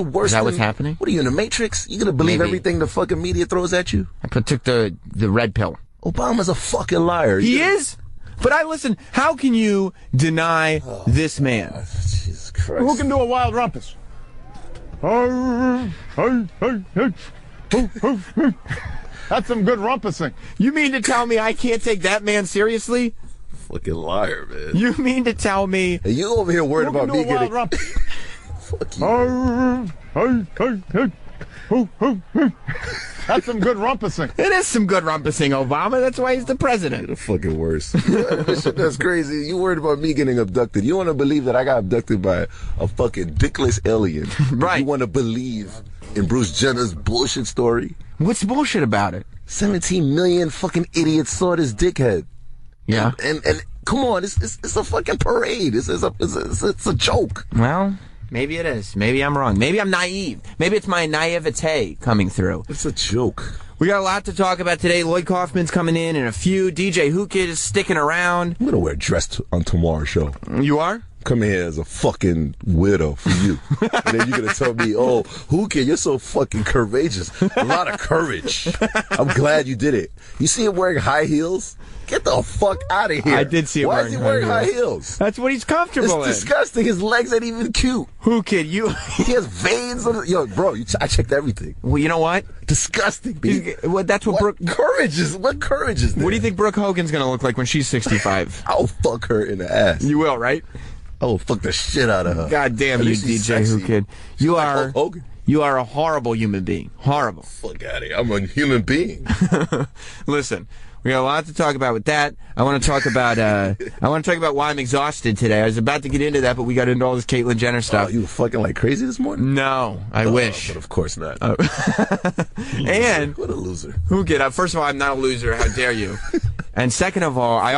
worse. Is that what's happening? What are you, in the Matrix? You gonna believe everything the fucking media throws at you? I took the red pill. Obama's a fucking liar. He is? But listen, how can you deny this man? Jesus Christ. Who can do a wild rumpus? That's some good rumpusing. You mean to tell me I can't take that man seriously? Fucking liar, man. You mean to tell me... Hey, you over here worried about me getting... Fuck you. That's some good rumpusing. It is some good rumpusing, Obama. That's why he's the president. You're the fucking worst. That's crazy. You worried about me getting abducted. You want to believe that I got abducted by a fucking dickless alien. Right. You want to believe in Bruce Jenner's bullshit story? What's bullshit about it? 17 million fucking idiots saw this dickhead. Yeah. And come on, it's a fucking parade. It's a joke. Well... maybe it is. Maybe I'm wrong. Maybe I'm naive. Maybe it's my naivete coming through. It's a joke. We got a lot to talk about today. Lloyd Kaufman's coming in a few. DJ Whoo Kid is sticking around. I'm going to wear a dress on tomorrow's show. You are? Come here as a fucking weirdo for you. And then you're going to tell me, oh, Whoo Kid, you're so fucking courageous. A lot of courage. I'm glad you did it. You see him wearing high heels? Get the fuck out of here. I did see him Why is he wearing high heels? That's what he's comfortable in. It's disgusting. His legs ain't even cute. Whoo Kid, you... he has veins on it. Yo, bro, I checked everything. Well, you know what? Disgusting, baby. That's what Brooke... What courage is there? What do you think Brooke Hogan's going to look like when she's 65? I'll fuck her in the ass. You will, right? I will fuck the shit out of her. God damn you, DJ Whoo Kid. You are... Hogan. You are a horrible human being. Horrible. Fuck out of here. I'm a human being. Listen, we got a lot to talk about with that. I want to talk about why I'm exhausted today. I was about to get into that, but we got into all this Caitlyn Jenner stuff. Oh, you were fucking like crazy this morning? No, I wish. But of course not. And what a loser. Who get up? First of all, I'm not a loser. How dare you? And second of all, I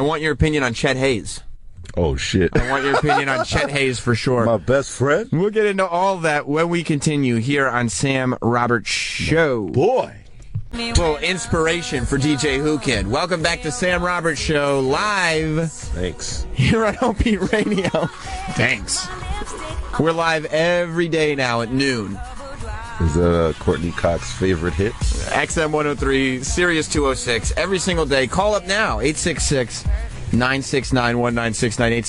want your opinion on Chet Haze. Oh, shit. I want your opinion on Chet Haze for sure. My best friend? We'll get into all that when we continue here on Sam Roberts Show. Boy. A little inspiration for DJ Whoo Kid. Welcome back to Sam Roberts Show live. Thanks. Here on OP Radio. Thanks. We're live every day now at noon. Is that Courtney Cox's favorite hit? XM 103, Sirius 206, every single day. Call up now, 866 969-1969,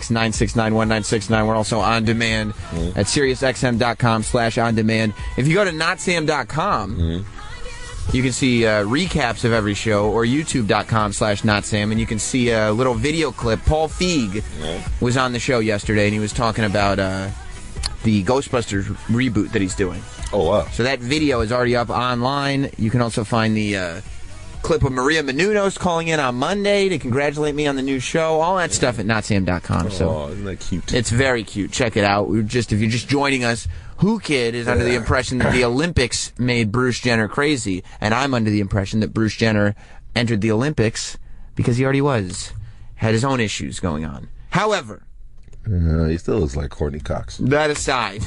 866-969-1969. We're also on demand at SiriusXM.com/on-demand. If you go to notsam.com, you can see recaps of every show, or YouTube.com/notsam, and you can see a little video clip. Paul Feig was on the show yesterday, and he was talking about the Ghostbusters reboot that he's doing. Oh, wow. So that video is already up online. You can also find the clip of Maria Menounos calling in on Monday to congratulate me on the new show. All that stuff at notsam.com. Oh, isn't that cute? It's very cute. Check it out. If you're just joining us, Whoo Kid is under the impression that the Olympics made Bruce Jenner crazy, and I'm under the impression that Bruce Jenner entered the Olympics because he already had his own issues going on. However, he still looks like Courtney Cox. That aside,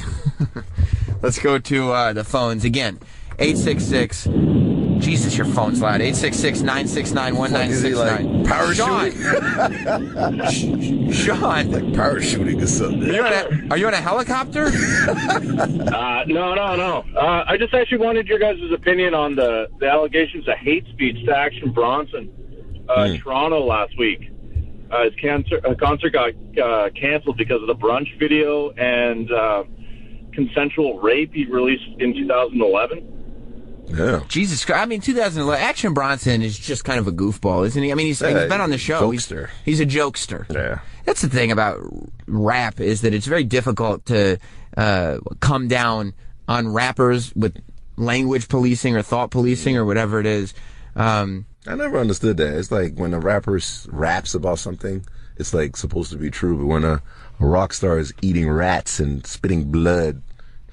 let's go to the phones again. 866. Jesus, your phone's loud. 866-969-1969. Like parachuting? Sean. Like parachuting or something. Are you on a helicopter? No. I just actually wanted your guys' opinion on the allegations of hate speech to Action Bronson, Toronto last week. his concert got canceled because of the brunch video and consensual rape he released in 2011. Yeah. Jesus Christ. I mean, 2011. Action Bronson is just kind of a goofball, isn't he? I mean, he's been on the show. Jokester. He's a jokester. Yeah. That's the thing about rap, is that it's very difficult to come down on rappers with language policing or thought policing or whatever it is. I never understood that. It's like when a rapper raps about something, it's like supposed to be true, but when a rock star is eating rats and spitting blood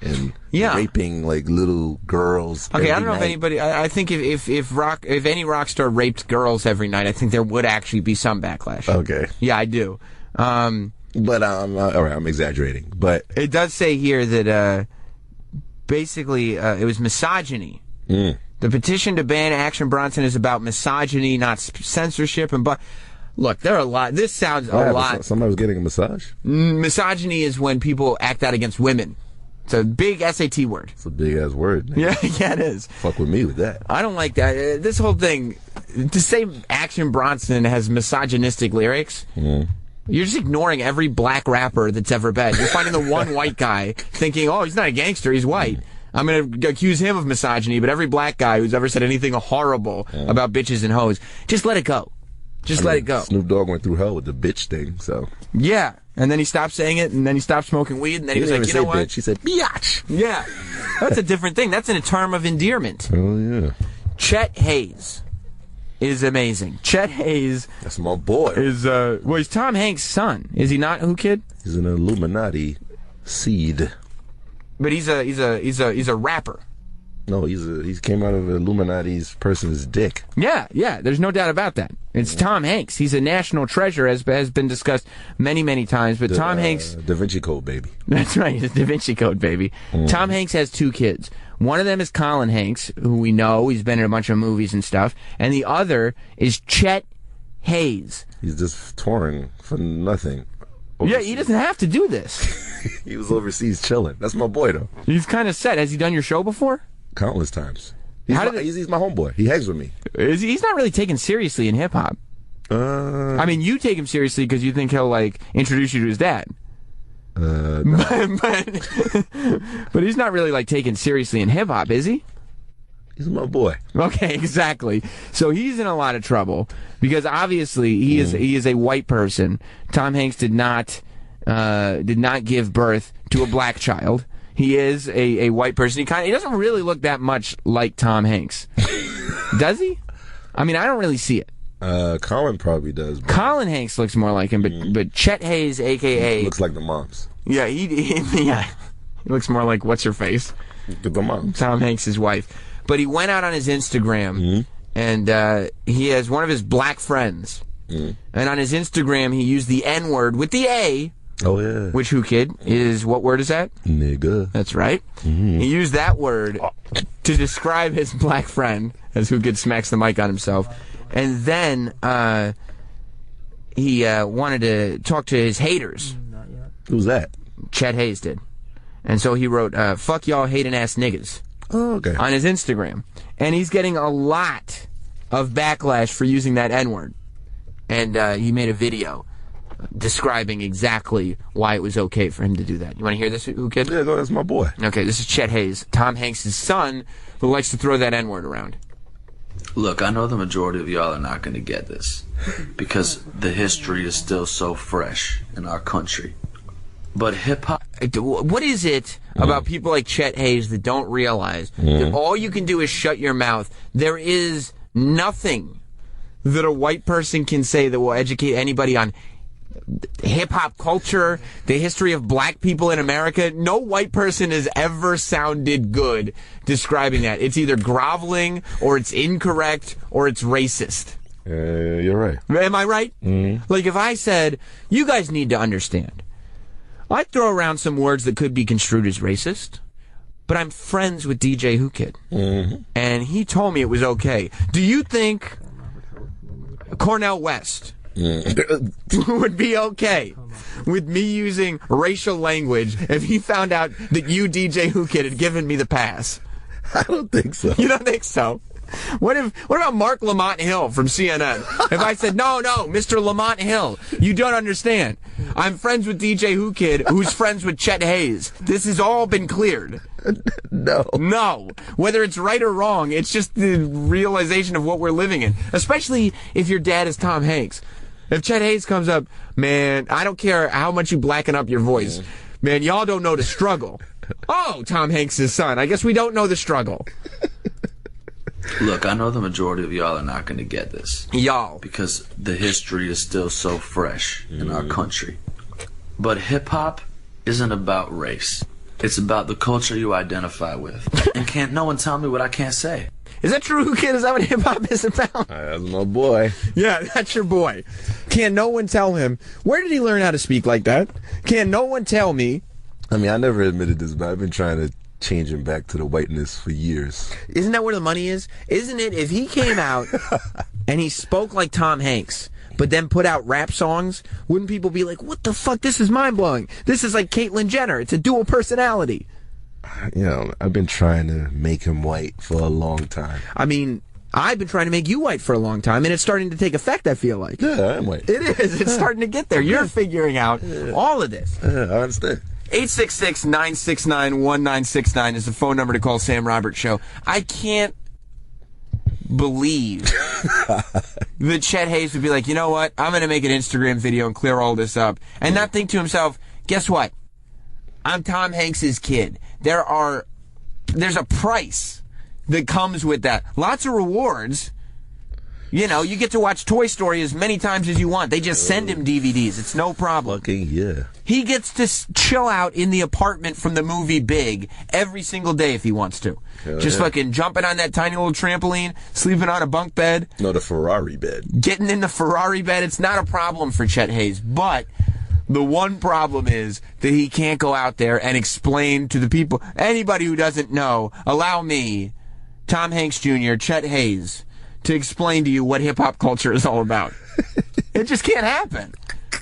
and raping like little girls. Okay, I don't know if anybody. I think if any rock star raped girls every night, I think there would actually be some backlash. Okay. Yeah, I do. But all right, I'm exaggerating. But it does say here that basically it was misogyny. The petition to ban Action Bronson is about misogyny, not censorship. Look, there are a lot. This sounds a lot. Somebody was getting a massage? Misogyny is when people act out against women. It's a big SAT word. It's a big-ass word. Yeah, it is. Fuck with me with that. I don't like that. This whole thing, to say Action Bronson has misogynistic lyrics, you're just ignoring every black rapper that's ever been. You're finding the one white guy thinking, oh, he's not a gangster, he's white. I'm going to accuse him of misogyny, but every black guy who's ever said anything horrible about bitches and hoes, just let it go. Let it go. Snoop Dogg went through hell with the bitch thing, so. Yeah. And then he stopped saying it, and then he stopped smoking weed, and then he was like, you know what? Bitch. He said, biatch. Yeah. That's a different thing. That's in a term of endearment. Oh, yeah. Chet Haze is amazing. Chet Haze. That's my boy. He's Tom Hanks' son. Is he not, Whoo Kid? He's an Illuminati seed. But he's a rapper. No, he came out of Illuminati's person's dick. Yeah, there's no doubt about that. It's Tom Hanks. He's a national treasure, as has been discussed many, many times. But Tom Hanks... Da Vinci Code, baby. That's right, it's Da Vinci Code, baby. Tom Hanks has 2 kids. One of them is Colin Hanks, who we know. He's been in a bunch of movies and stuff. And the other is Chet Haze. He's just touring for nothing. Overseas. Yeah, he doesn't have to do this. He was overseas chilling. That's my boy, though. He's kind of set. Has he done your show before? Countless times. He's my homeboy. He hangs with me. He's not really taken seriously in hip-hop. I mean, you take him seriously because you think he'll, like, introduce you to his dad. No. But he's not really, like, taken seriously in hip-hop, is he? He's my boy. Okay, exactly. So he's in a lot of trouble because obviously he is a white person. Tom Hanks did not give birth to a black child. He is a white person. He doesn't really look that much like Tom Hanks. Does he? I mean, I don't really see it. Colin probably does. Colin Hanks looks more like him, but Chet Haze, a.k.a. Looks like the moms. Yeah, he looks more like what's-her-face? The moms. Tom Hanks' wife. But he went out on his Instagram, and he has one of his black friends. And on his Instagram, he used the N-word with the A. Oh, yeah. Which, Whoo Kid, is, what word is that? Nigga. That's right. He used that word to describe his black friend, as Whoo Kid smacks the mic on himself. And then he wanted to talk to his haters. Who's that? Chet Haze did. And so he wrote, fuck y'all hating-ass niggas. Oh, okay. On his Instagram. And he's getting a lot of backlash for using that N-word. And he made a video describing exactly why it was okay for him to do that. You want to hear this, Whoo Kid? Yeah, go, that's my boy. Okay, this is Chet Haze, Tom Hanks' son, who likes to throw that N-word around. Look, I know the majority of y'all are not going to get this because the history is still so fresh in our country. But hip-hop... What is it about people like Chet Haze that don't realize that all you can do is shut your mouth? There is nothing that a white person can say that will educate anybody on hip-hop culture, the history of black people in America. No white person has ever sounded good describing that. It's either groveling, or it's incorrect, or it's racist. You're right. Am I right? Like if I said, you guys need to understand, I'd throw around some words that could be construed as racist, but I'm friends with DJ Whoo Kid. And he told me it was okay. Do you think Cornel West would be okay with me using racial language if he found out that you, DJ Whoo Kid, had given me the pass? I don't think so. You don't think so? What about Mark Lamont Hill from CNN? If I said, no, Mr. Lamont Hill, you don't understand. I'm friends with DJ Whoo Kid, who's friends with Chet Haze. This has all been cleared. No. Whether it's right or wrong, it's just the realization of what we're living in. Especially if your dad is Tom Hanks. If Chet Haze comes up, man, I don't care how much you blacken up your voice. Man, y'all don't know the struggle. Oh, Tom Hanks' son. I guess we don't know the struggle. Look, I know the majority of y'all are not going to get this. Y'all. Because the history is still so fresh in our country. But hip-hop isn't about race. It's about the culture you identify with. And can't no one tell me what I can't say. Is that true, Kid? Is that what hip-hop is about? That's my boy. Yeah, that's your boy. Can no one tell him? Where did he learn how to speak like that? Can no one tell me? I mean, I never admitted this, but I've been trying to change him back to the whiteness for years. Isn't that where the money is? Isn't it if he came out and he spoke like Tom Hanks, but then put out rap songs, wouldn't people be like, what the fuck? This is mind-blowing. This is like Caitlyn Jenner. It's a dual personality. You know, I've been trying to make him white for a long time. I mean, I've been trying to make you white for a long time, and it's starting to take effect, I feel like. Yeah, I am white. It is. It's starting to get there. You're figuring out all of this. I understand. 866-969-1969 is the phone number to call Sam Roberts Show. I can't believe that Chet Haze would be like, you know what? I'm going to make an Instagram video and clear all this up. And not think to himself, guess what? I'm Tom Hanks' kid. There's a price that comes with that. Lots of rewards. You know, you get to watch Toy Story as many times as you want. They just send him DVDs. It's no problem. Fucking yeah. He gets to chill out in the apartment from the movie Big every single day if he wants to. Just fucking jumping on that tiny little trampoline, sleeping on a bunk bed. No, the Ferrari bed. Getting in the Ferrari bed. It's not a problem for Chet Haze. But the one problem is that he can't go out there and explain to the people, anybody who doesn't know, allow me, Tom Hanks Jr., Chet Haze, to explain to you what hip-hop culture is all about. It just can't happen.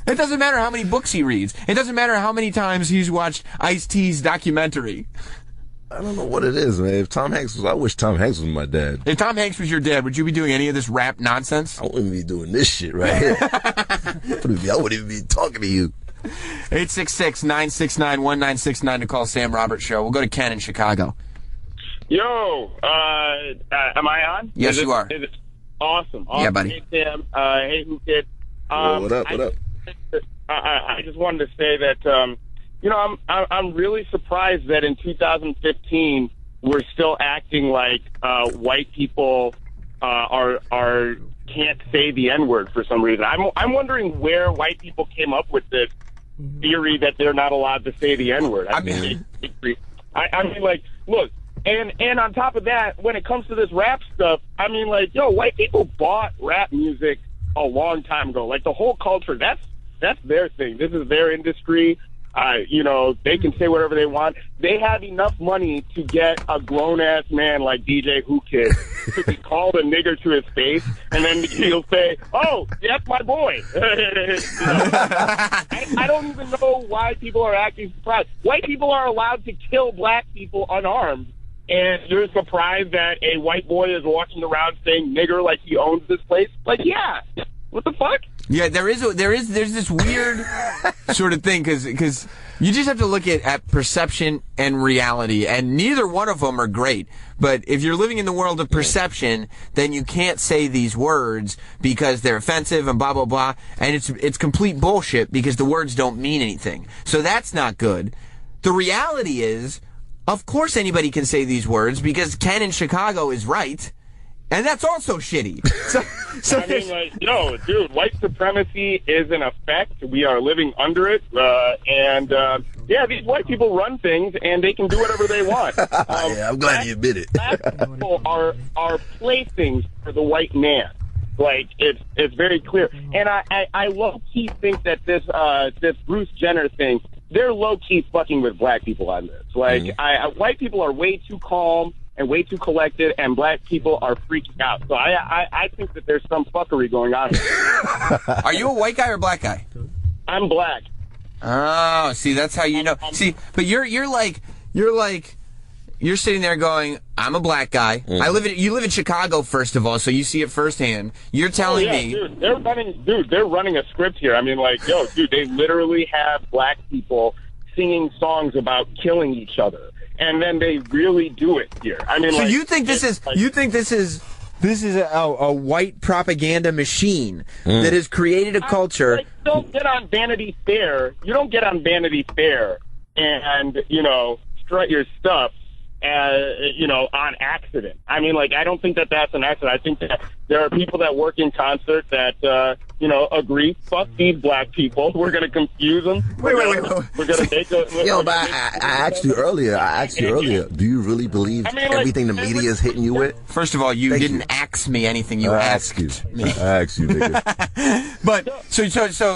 It doesn't matter how many books he reads. It doesn't matter how many times he's watched Ice-T's documentary. I don't know what it is, man. If Tom Hanks was, I wish Tom Hanks was my dad. If Tom Hanks was your dad, would you be doing any of this rap nonsense? I wouldn't be doing this shit right here. I wouldn't even be talking to you. 866-969-1969 to call Sam Roberts Show. We'll go to Ken in Chicago. Yo, am I on? Yes, you are. Awesome. Yeah, buddy. Hey, Sam. Hey, Whoo Kid. What up? I just wanted to say that, I'm really surprised that in 2015 we're still acting like white people can't say the N-word for some reason. I'm wondering where white people came up with this theory that they're not allowed to say the N-word. I mean, like, look. And on top of that, when it comes to this rap stuff, I mean, like, white people bought rap music a long time ago. Like, the whole culture, that's their thing. This is their industry. They can say whatever they want. They have enough money to get a grown-ass man like DJ Whoo Kid to be called a nigger to his face, and then he'll say, oh, that's my boy. I don't even know why people are acting surprised. White people are allowed to kill black people unarmed, and you're surprised that a white boy is walking around saying nigger like he owns this place? Like, yeah. What the fuck? Yeah, there's this weird sort of thing because you just have to look at perception and reality, and neither one of them are great. But if you're living in the world of perception, then you can't say these words because they're offensive and blah blah blah, and it's complete bullshit because the words don't mean anything. So that's not good. The reality is, of course anybody can say these words because Ken in Chicago is right. And that's also shitty. So I mean, like, dude, white supremacy is in effect. We are living under it. These white people run things, and they can do whatever they want. Yeah, I'm glad you admit it. Black people are playthings for the white man. Like, it's very clear. And I low-key think that this Bruce Jenner thing, they're low-key fucking with black people on this. Like, white people are way too calm and way too collected, and black people are freaking out. So I think that there's some fuckery going on. Are you a white guy or a black guy? I'm black. Oh, see, that's how you know. See, but you're like you're sitting there going, I'm a black guy. You live in Chicago, first of all, so you see it firsthand. You're telling me... Dude, they're running a script here. I mean, like, dude, they literally have black people singing songs about killing each other. And then they really do it here. I mean, so you think this is a white propaganda machine that has created a culture. You don't get on Vanity Fair. You don't get on Vanity Fair and, strut your stuff, on accident. I mean, like, I don't think that that's an accident. I think that there are people that work in concert that, agree, fuck these black people. We're going to confuse them. Wait. We're going to make a... Yo, but I asked you earlier, do you really believe everything the media is hitting you with? First of all, you didn't ask me anything. You asked me. I asked you, nigga. But,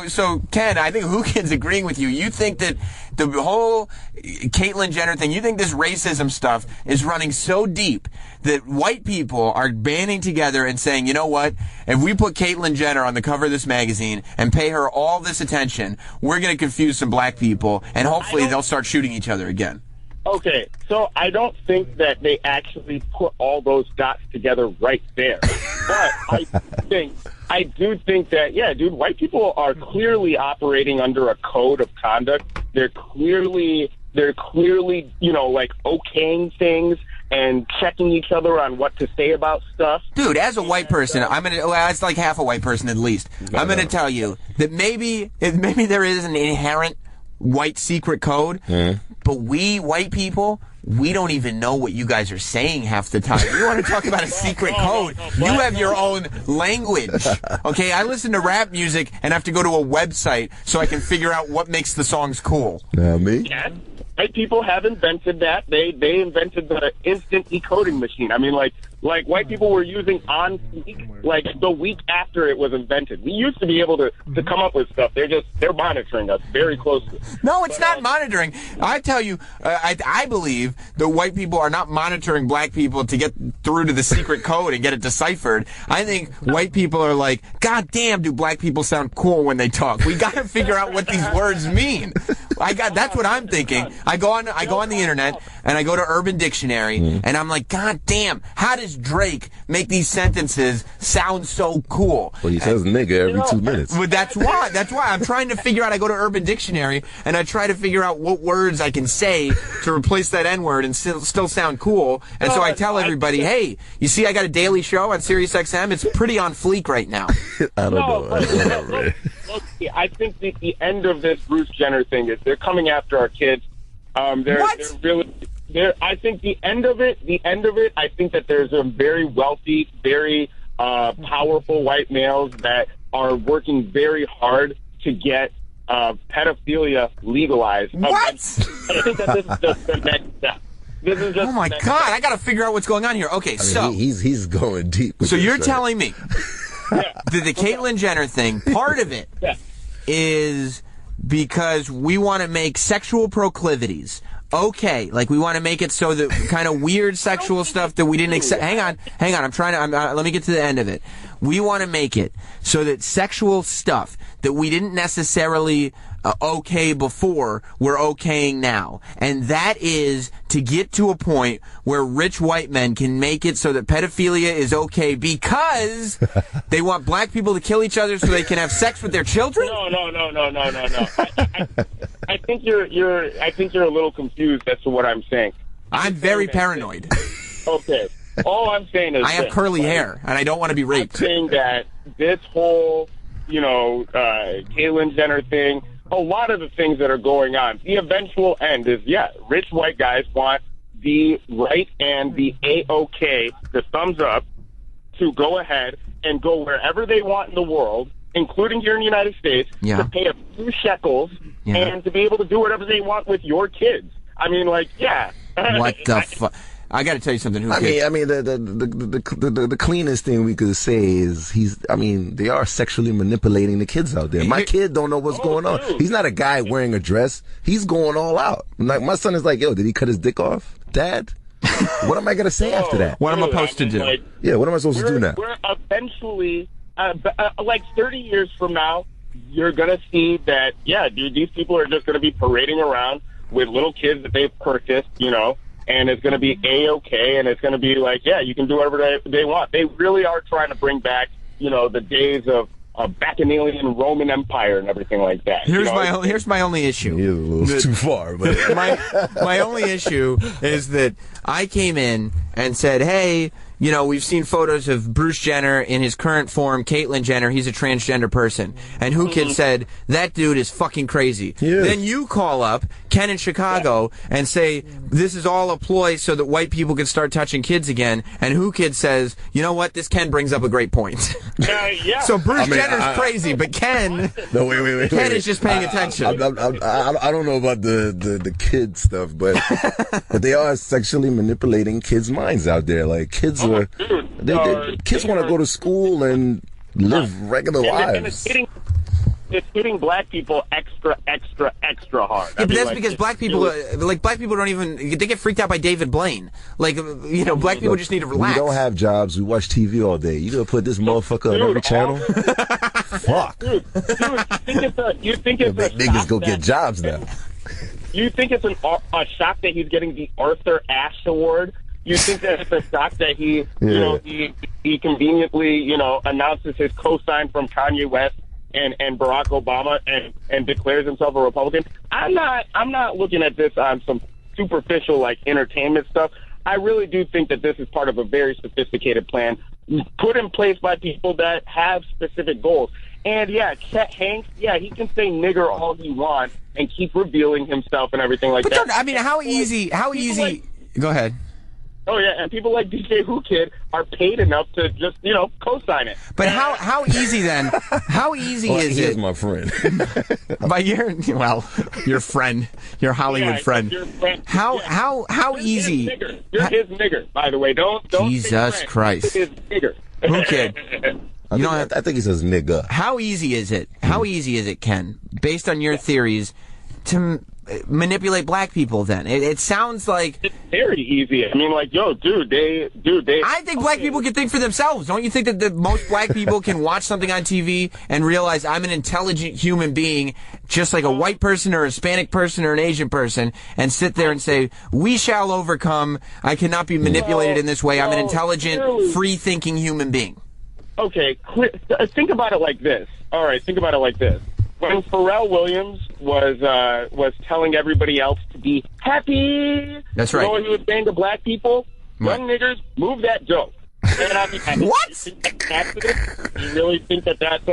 so, Ken, I think Whoo Kid's agreeing with you. You think that the whole Caitlyn Jenner thing, you think this racism stuff is running so deep that white people are banding together and saying, you know what, if we put Caitlyn Jenner on the cover of this magazine and pay her all this attention, we're going to confuse some black people, and hopefully they'll start shooting each other again. Okay, so I don't think that they actually put all those dots together right there. But I do think that, yeah, dude, white people are clearly operating under a code of conduct. They're clearly, okaying things and checking each other on what to say about stuff. Dude, as a white person, it's like half a white person at least. I'm gonna tell you that maybe there is an inherent white secret code, but we white people, we don't even know what you guys are saying half the time. You want to talk about a secret code? You have your own language. Okay, I listen to rap music and have to go to a website so I can figure out what makes the songs cool. Now me? Yeah. White people have invented that. They invented the instant decoding machine. I mean, like white people were using OnFleek like the week after it was invented. We used to be able to come up with stuff. They're monitoring us very closely. No, it's not monitoring. I tell you, I believe that white people are not monitoring black people to get through to the secret code and get it deciphered. I think white people are like, God damn, do black people sound cool when they talk? We got to figure out what these words mean. That's what I'm thinking. I go on the internet and I go to Urban Dictionary and I'm like, God damn, how does Drake make these sentences sound so cool? Well, he says nigga every 2 minutes. But that's why I'm trying to figure out. I go to Urban Dictionary and I try to figure out what words I can say to replace that N-word and still sound cool. And so I tell everybody, hey, you see, I got a daily show on Sirius XM. It's pretty on fleek right now. I don't know. Look, I think that the end of this Bruce Jenner thing is they're coming after our kids. They're really. I think the end of it, I think that there's a very wealthy, very powerful white males that are working very hard to get pedophilia legalized. What? I think that this is just the next step. Oh my God! I got to figure out what's going on here. Okay, so he's going deep. So you're telling me that the Caitlyn Jenner thing, part of it is because we want to make sexual proclivities. Okay, like we want to make it so that kind of weird sexual stuff that we didn't accept. Hang on. Let me get to the end of it. We want to make it so that sexual stuff that we didn't necessarily okay before, we're okaying now. And that is to get to a point where rich white men can make it so that pedophilia is okay because they want black people to kill each other so they can have sex with their children? No. I think you're a little confused as to what I'm saying. I'm very paranoid. Okay. All I'm saying is I have curly hair and I don't want to be raped. I'm saying that this whole, Caitlyn Jenner thing, a lot of the things that are going on, the eventual end is, rich white guys want the right and the A-OK, the thumbs up, to go ahead and go wherever they want in the world, including here in the United States, to pay a few shekels and to be able to do whatever they want with your kids. I mean, like, What the fuck? I got to tell you something. The cleanest thing we could say is they are sexually manipulating the kids out there. My kid don't know what's going on. He's not a guy wearing a dress. He's going all out. Like, my son is like, yo, did he cut his dick off, Dad? What am I gonna say after that? What am I supposed to do? What am I supposed to do now? We're eventually, like 30 years from now, you're gonna see that, these people are just gonna be parading around with little kids that they've purchased, and it's going to be A-okay, and it's going to be like, yeah, you can do whatever they want. They really are trying to bring back, the days of Bacchanalian Roman Empire and everything like that. Here's my only issue. You're a little too far, but my only issue is that I came in and said, hey, we've seen photos of Bruce Jenner in his current form, Caitlyn Jenner. He's a transgender person. And Whoo Kid said, that dude is fucking crazy. Then you call up Ken in Chicago and say, this is all a ploy so that white people can start touching kids again. And Whoo Kid says, you know what? This Ken brings up a great point. So Bruce Jenner's crazy, but Ken... No, wait. Ken is just paying attention. I don't know about the kid stuff, but they are sexually manipulating kids' minds out there. Like, kids kids want to go to school and live regular lives. And it's hitting black people extra hard. Yeah, but that's because black people don't even, they get freaked out by David Blaine. Like, black people just need to relax. We don't have jobs. We watch TV all day. You gonna put this motherfucker on every channel? Fuck. Dude, you think it's a niggas go get jobs now. You think it's a shock that he's getting the Arthur Ashe Award? You think that it's a shock that he conveniently, announces his cosign from Kanye West and Barack Obama and declares himself a Republican? I'm not looking at this on some superficial like entertainment stuff. I really do think that this is part of a very sophisticated plan put in place by people that have specific goals. And Chet Hanks, he can say nigger all he wants and keep revealing himself and everything like that. I mean, how easy? Go ahead. Oh, yeah, and people like DJ Whoo Kid are paid enough to just, co-sign it. But how easy then? How easy is it? He's my friend. By your friend, your Hollywood friend. Your friend. How easy? You're his nigger, by the way. Don't Jesus Christ. His nigger. Whoo Kid. I think he says nigga. How easy is it? How easy is it, Ken, based on your theories, to manipulate black people then? It sounds like it's very easy. I mean, like, dude, I think black people can think for themselves. Don't you think that most black people can watch something on TV and realize I'm an intelligent human being, just like a white person or a Hispanic person or an Asian person, and sit there and say, we shall overcome. I cannot be manipulated in this way. I'm an intelligent, free-thinking human being. Okay, think about it like this. All right, think about it like this. When Pharrell Williams was telling everybody else to be happy, that's right. He was saying to black people, young niggers, move that dope. And I mean, what? You think that's accident? You really think that that's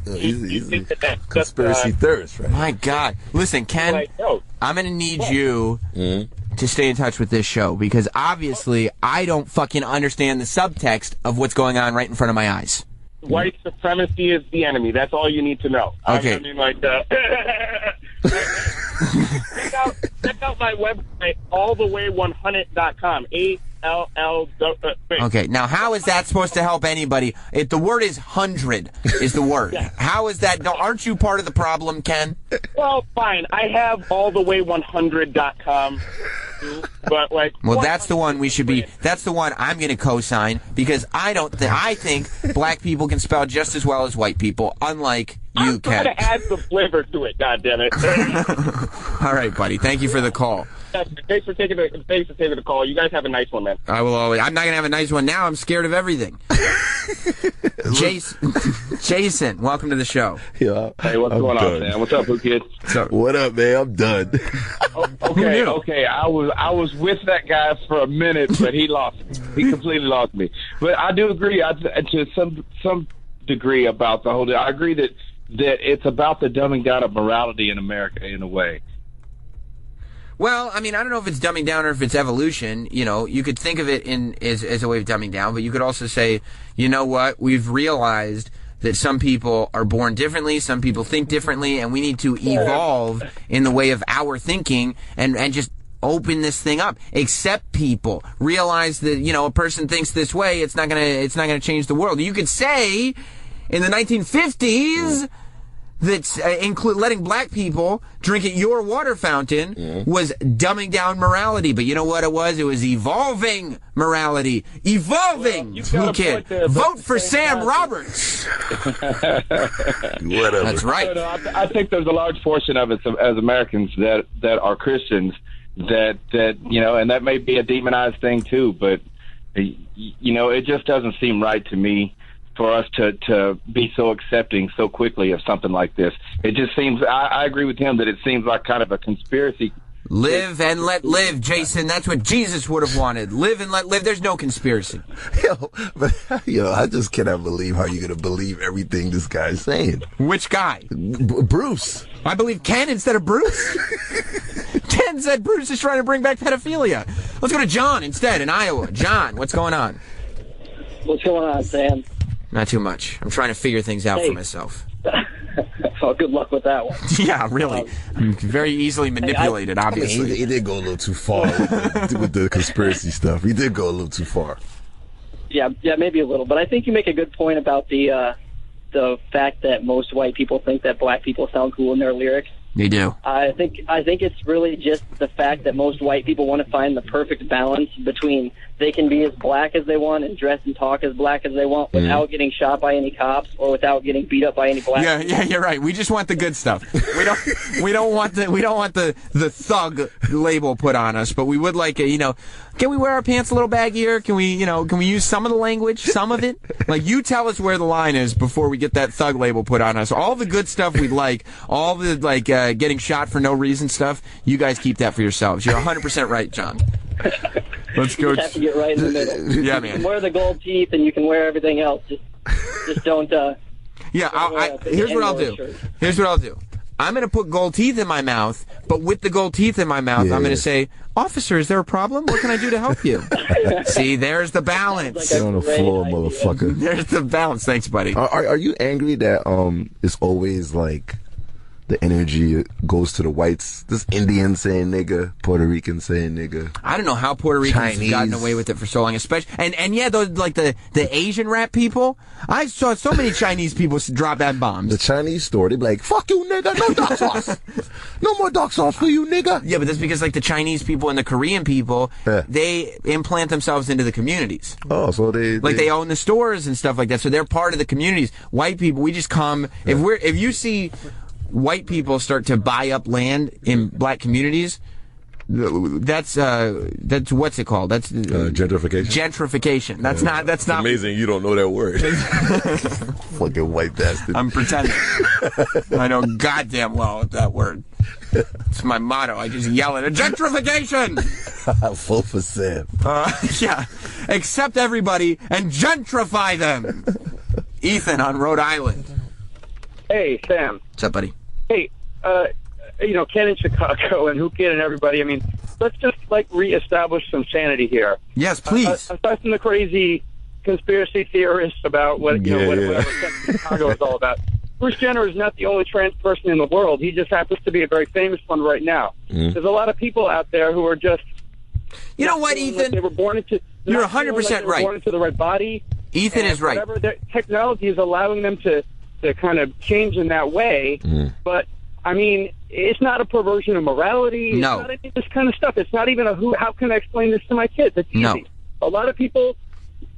you think that that's conspiracy theorist, right? My God! Listen, Ken, I'm gonna need you to stay in touch with this show because obviously I don't fucking understand the subtext of what's going on right in front of my eyes. White supremacy is the enemy. That's all you need to know. Okay. I mean, like, check out my website, alltheway100.com. ALL. Okay. Now, how is that supposed to help anybody? The word is 100 is the word. Yeah. How is that? Aren't you part of the problem, Ken? Well, fine. I have alltheway100.com. But well, that's the one we should be. That's the one I'm going to co-sign because I think black people can spell just as well as white people. Unlike you, Ken. I'm trying to add some flavor to it. God damn it! All right, buddy. Thank you for the call. Thanks for taking the call. You guys have a nice one, man. I will always. I'm not going to have a nice one now. I'm scared of everything. Jason, welcome to the show. Yeah. Hey, what's going on, man? What's up, Whoo Kid? What up, man? I'm done. Okay. I was with that guy for a minute, but he lost me. He completely lost me. But I do agree to some degree about the whole. I agree that it's about the dumbing down of morality in America in a way. Well, I mean, I don't know if it's dumbing down or if it's evolution. You could think of it as a way of dumbing down, but you could also say, you know what? We've realized that some people are born differently, some people think differently, and we need to evolve in the way of our thinking and just open this thing up. Accept people. Realize that, a person thinks this way, it's not gonna change the world. You could say in the 1950s that letting black people drink at your water fountain was dumbing down morality. But you know what it was? It was evolving morality. Evolving! Whoo Kid. Vote for Sam Roberts! Whatever. That's right. I think there's a large portion of it as Americans that are Christians that and that may be a demonized thing too, but it just doesn't seem right to me for us to be so accepting so quickly of something like this. It just seems, I agree with him that it seems like kind of a conspiracy. Live and let live, Jason. That's what Jesus would have wanted. Live and let live. There's no conspiracy. I just cannot believe how you're going to believe everything this guy's saying. Which guy? Bruce. I believe Ken instead of Bruce. Ken said Bruce is trying to bring back pedophilia. Let's go to John instead in Iowa. John, what's going on? What's going on, Sam? Not too much. I'm trying to figure things out for myself. Oh, good luck with that one. Yeah, really. I'm very easily manipulated, obviously. I mean, he did go a little too far with the conspiracy stuff. He did go a little too far. Yeah, maybe a little. But I think you make a good point about the fact that most white people think that black people sound cool in their lyrics. They do. I think it's really just the fact that most white people want to find the perfect balance between they can be as black as they want and dress and talk as black as they want without getting shot by any cops or without getting beat up by any black people. Yeah, you're right. We just want the good stuff. We don't want the thug label put on us, but we would like can we wear our pants a little baggier? Can we use some of the language, some of it? Like, you tell us where the line is before we get that thug label put on us. All the good stuff we like, all the getting shot for no reason stuff, you guys keep that for yourselves. You're 100% right, John. Let's go. You have to get right in the middle. Yeah, You man. can wear the gold teeth and you can wear everything else. Just don't. Yeah, here's what I'll do. Here's what I'll do. I'm going to put gold teeth in my mouth, but with the gold teeth in my mouth, I'm going to say, "Officer, is there a problem? What can I do to help you?" See, there's the balance. Sit on the floor, motherfucker. There's the balance. Thanks, buddy. Are you angry that it's always like the energy goes to the whites? This Indian saying nigga, Puerto Rican saying nigga. I don't know how Puerto Ricans Chinese have gotten away with it for so long, especially and yeah, those the Asian rap people. I saw so many Chinese people drop that bombs. The Chinese store, they be like, "Fuck you, nigga, no dark sauce, no more dark sauce for you, nigga." Yeah, but that's because the Chinese people and the Korean people, they implant themselves into the communities. Oh, so they own the stores and stuff like that, so they're part of the communities. White people, we just come if you see white people start to buy up land in black communities, that's what's it called? That's gentrification. Gentrification. That's not. It's amazing you don't know that word. Fucking white bastard. I'm pretending. I know goddamn well that word. It's my motto. I just yell it. Gentrification. Vote for Sam. Yeah. Accept everybody and gentrify them. Ethan on Rhode Island. Hey, Sam. What's up, buddy? Hey, Ken in Chicago and Whoo Kid and everybody. I mean, let's just reestablish some sanity here. Yes, please. Aside from the crazy conspiracy theorists about whatever Chicago is all about. Bruce Jenner is not the only trans person in the world. He just happens to be a very famous one right now. There's a lot of people out there who are just. You know what, Ethan? They were born into. You're 100% right. Born into the right body. Ethan is right. Whatever technology is allowing them to kind of change in that way, but I mean, it's not a perversion of morality. No. It's not any of this kind of stuff. It's not even how can I explain this to my kids? It's easy. No. A lot of people,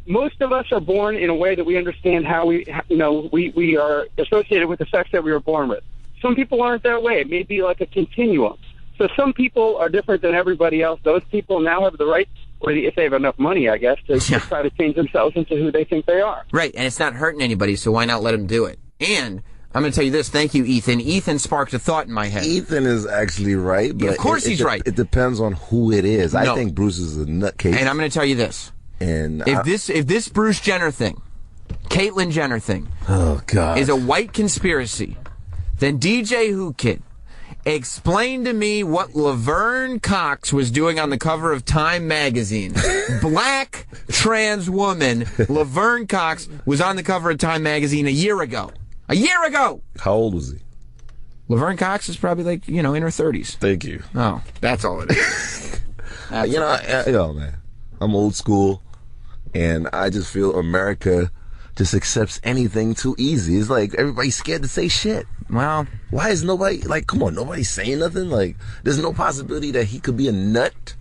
most of us are born in a way that we understand how we are associated with the sex that we were born with. Some people aren't that way. It may be like a continuum. So some people are different than everybody else. Those people now have the right, or if they have enough money, I guess, to try to change themselves into who they think they are. Right, and it's not hurting anybody, so why not let them do it? And I'm going to tell you this. Thank you, Ethan. Ethan sparked a thought in my head. Ethan is actually right, but of course he's right. It depends on who it is. No. I think Bruce is a nutcase. And I'm going to tell you this. And if this Bruce Jenner thing, Caitlyn Jenner thing, is a white conspiracy, then DJ Whoo Kid, explain to me what Laverne Cox was doing on the cover of Time magazine. Black trans woman Laverne Cox was on the cover of Time magazine a year ago. A year ago! How old was he? Laverne Cox is probably in her 30s. Thank you. Oh, that's all it is. Man, I'm old school, and I just feel America just accepts anything too easy. It's like everybody's scared to say shit. Well, why is nobody come on, nobody's saying nothing? There's no possibility that he could be a nut?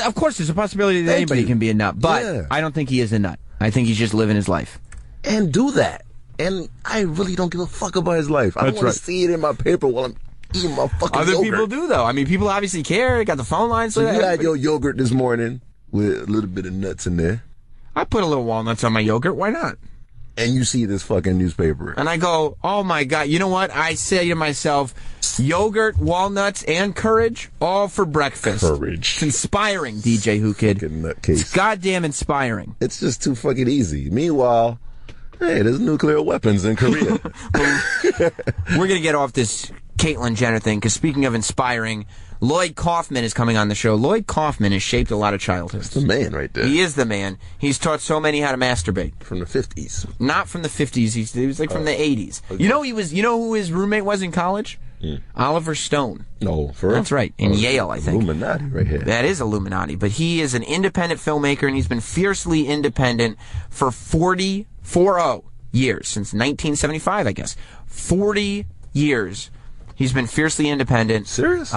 Of course, there's a possibility that anybody can be a nut, but I don't think he is a nut. I think he's just living his life. And do that. And I really don't give a fuck about his life. I don't want to see it in my paper while I'm eat my fucking Other yogurt. people do, though. I mean, people obviously care. They got the phone lines. So you had your yogurt this morning with a little bit of nuts in there. I put a little walnuts on my yogurt. Why not? And you see this fucking newspaper. And I go, oh, my God. You know what? I say to myself, yogurt, walnuts, and courage, all for breakfast. Courage. It's inspiring, DJ Whoo Kid. It's goddamn inspiring. It's just too fucking easy. Meanwhile, hey, there's nuclear weapons in Korea. We're going to get off this Caitlyn Jenner thing, because speaking of inspiring, Lloyd Kaufman is coming on the show. Lloyd Kaufman has shaped a lot of childhoods. That's the man right there. He is the man. He's taught so many how to masturbate. From the 50s. Not from the 50s. He was like from the 80s. Okay. You know who his roommate was in college? Oliver Stone. No, for real? That's right. In Yale, I think. Illuminati right here. That is Illuminati. But he is an independent filmmaker, and he's been fiercely independent for 40 years. Since 1975, I guess. 40 years. He's been fiercely independent. Serious? He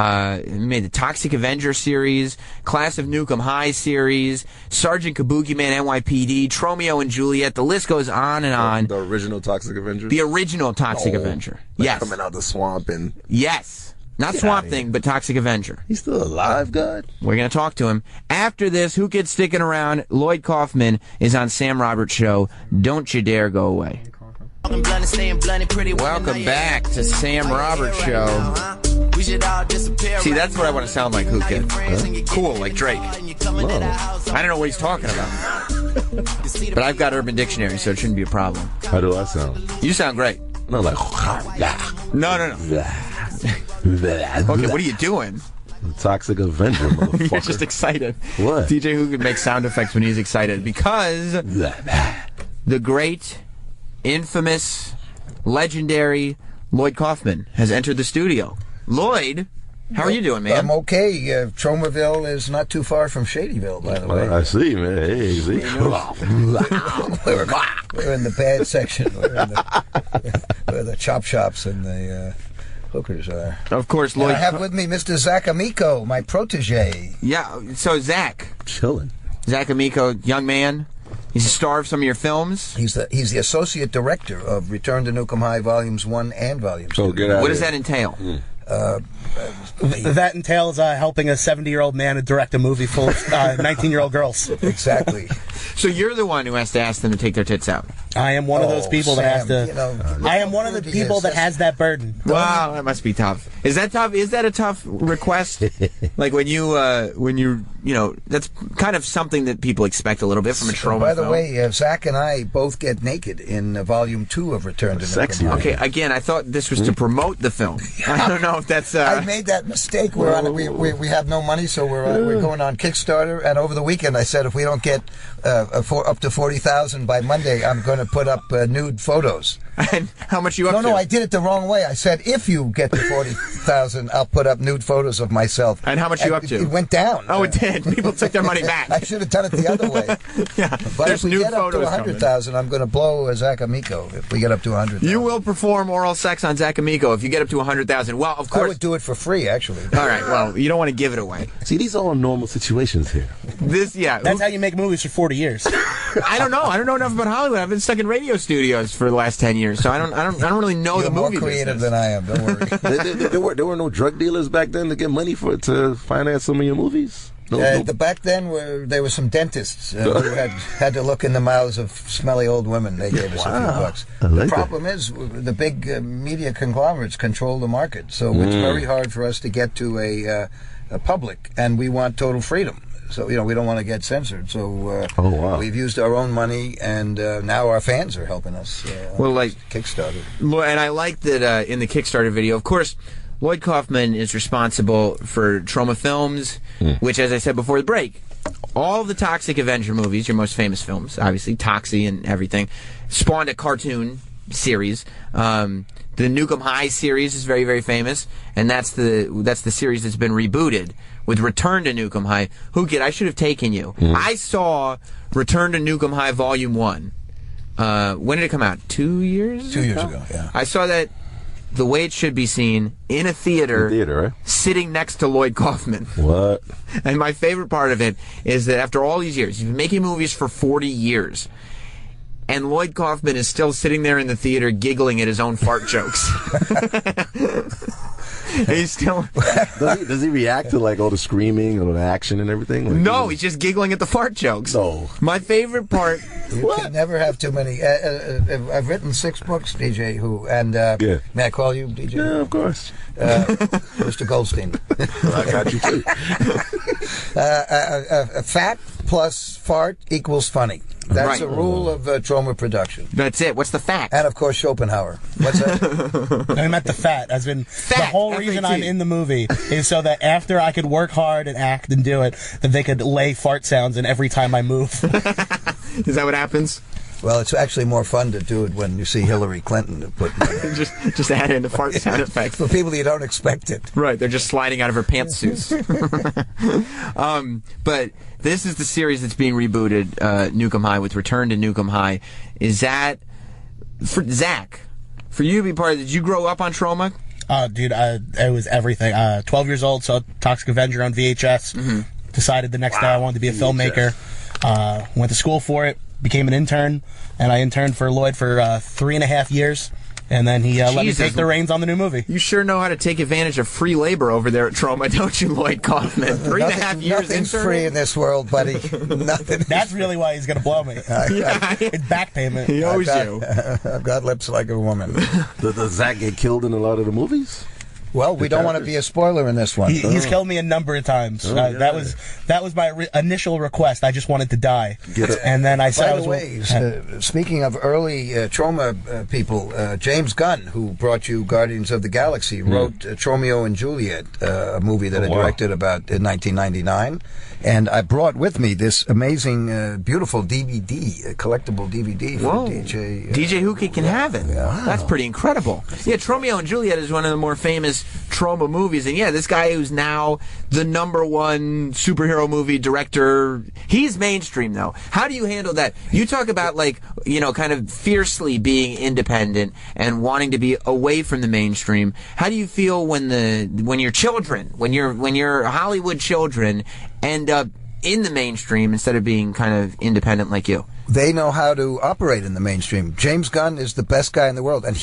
made the Toxic Avenger series, Class of Nukem High series, Sergeant Kabuki Man NYPD, Tromeo and Juliet. The list goes on and on. The original Toxic Avenger? The original Toxic Avenger. Yes. Coming out the swamp and... Yes. Not Swamp Thing, but Toxic Avenger. He's still alive, God? We're going to talk to him. After this, Whoo Kid sticking around. Lloyd Kaufman is on Sam Roberts' show. Don't you dare go away. Welcome back to Sam Roberts' show. See, that's what I want to sound like, Whoo Kid. Cool, like Drake. Whoa. I don't know what he's talking about. But I've got Urban Dictionary, so it shouldn't be a problem. How do I sound? You sound great. No, like... No. Okay, what are you doing? Toxic Avenger, motherfucker. You're just excited. What? DJ Whoo Kid makes sound effects when he's excited because the great, infamous, legendary Lloyd Kaufman has entered the studio. Lloyd, how are you doing, man? I'm okay. Tromaville is not too far from Shadyville, by the way. I see, man. Hey, see? We're in the bad section. Where the chop shops and the hookers are. Of course, Lloyd. And I have with me Mr. Zach Amico, my protege. Yeah, so Zach. Chilling. Zach Amico, young man. He's a star of some of your films. He's the associate director of Return to Nukem High Volumes 1 and Volume 2. Oh, get out what does that entail? That entails helping a 70-year-old man direct a movie full of 19-year-old girls. Exactly. So you're the one who has to ask them to take their tits out. I am one of those people that has to. I am one of the people that has that burden. Wow, that must be tough. Is that tough? Is that a tough request? Like when you that's kind of something that people expect a little bit from a Troma By the film. way, Zach and I both get naked in Volume 2 of Return to Nukem High. Okay, again, I thought this was to promote the film. I don't know if that's. I made that mistake. We have no money, so we're going on Kickstarter. And over the weekend, I said if we don't get up to 40,000 by Monday, I'm going to put up nude photos. And how much you up to? No, I did it the wrong way. I said if you get to 40,000, I'll put up nude photos of myself. And how much you up to? It went down. Oh, it did. People took their money back. I should have done it the other way. Yeah, but there's if we nude get up to photos 100,000, I'm going to blow Zach Amico if we get up to 100,000. You will perform oral sex on Zach Amico if you get up to 100,000. Well, of course. I would do it for free, actually. All right. Well, you don't want to give it away. See, these are all normal situations here. That's how you make movies for 40 years. I don't know. I don't know enough about Hollywood. I've been stuck in radio studios for the last 10 years, so I don't really know the movie You're more creative business. than I am. Don't worry. there were no drug dealers back then to get money to finance some of your movies. Back then, there were some dentists who had to look in the mouths of smelly old women. They gave us a few bucks. The problem is the big media conglomerates control the market, so it's very hard for us to get to a public, and we want total freedom. So, we don't want to get censored. So we've used our own money, and now our fans are helping us. Like Kickstarter. And I like that in the Kickstarter video, of course, Lloyd Kaufman is responsible for Troma Films, which, as I said before the break, all the Toxic Avenger movies, your most famous films, obviously, Toxie and everything, spawned a cartoon series. The Nukem High series is very, very famous, and that's the series that's been rebooted with Return to Nukem High. Whoo Kid, I should have taken you. I saw Return to Nukem High Volume 1. When did it come out? 2 years ago? 2 years ago, yeah. I saw that the way it should be seen in a theater, right? Sitting next to Lloyd Kaufman. What? And my favorite part of it is that after all these years, he's been making movies for 40 years, and Lloyd Kaufman is still sitting there in the theater giggling at his own fart jokes. He's still. Does he react to like all the screaming or the action and everything? Like, no, he's just giggling at the fart jokes. No. My favorite part. You can never have too many. I've written 6 books, DJ Who, and may I call you DJ? Yeah, of course. Mr. Goldstein. I got you too. Fat plus fart equals funny. That's a rule of Troma production. That's it. What's the fact? And of course Schopenhauer. What's that? I meant the fat. As in the whole reason I'm in the movie is so that after I could work hard and act and do it, that they could lay fart sounds in every time I move. Is that what happens? Well, it's actually more fun to do it when you see Hillary Clinton put just add in the fart sound effects for people you don't expect it. Right, they're just sliding out of her pantsuits. But this is the series that's being rebooted, Nukem High, with Return to Nukem High. Is that for Zach? For you to be part of it, did you grow up on Troma? Dude, it was everything. 12 years old, saw Toxic Avenger on VHS. Mm-hmm. Decided the next day I wanted to be a filmmaker. Went to school for it. Became an intern, and I interned for Lloyd for 3.5 years, and then he let me take the reins on the new movie. You sure know how to take advantage of free labor over there at Troma, don't you, Lloyd Kaufman? 3.5 years Nothing's free in this world, buddy. Nothing. That's really why he's going to blow me. It's back payment. He owes you. I've got lips like a woman. Does Zach get killed in a lot of the movies? Well, we don't want to be a spoiler in this one. He's killed me a number of times. That was my initial request. I just wanted to die, and then I said, by the way, speaking of early Troma people, James Gunn, who brought you Guardians of the Galaxy, wrote Tromeo and Juliet, a movie that I directed about in 1999. And I brought with me this amazing, beautiful DVD, a collectible DVD for DJ. DJ Whoo Kid can have it. Yeah. That's pretty incredible. Yeah, Tromeo and Juliet is one of the more famous Troma movies. And yeah, this guy who's now the #1 superhero movie director, he's mainstream though. How do you handle that? You talk about kind of fiercely being independent and wanting to be away from the mainstream. How do you feel when your children, when your Hollywood children end up in the mainstream instead of being kind of independent like you? They know how to operate in the mainstream. James Gunn is the best guy in the world, and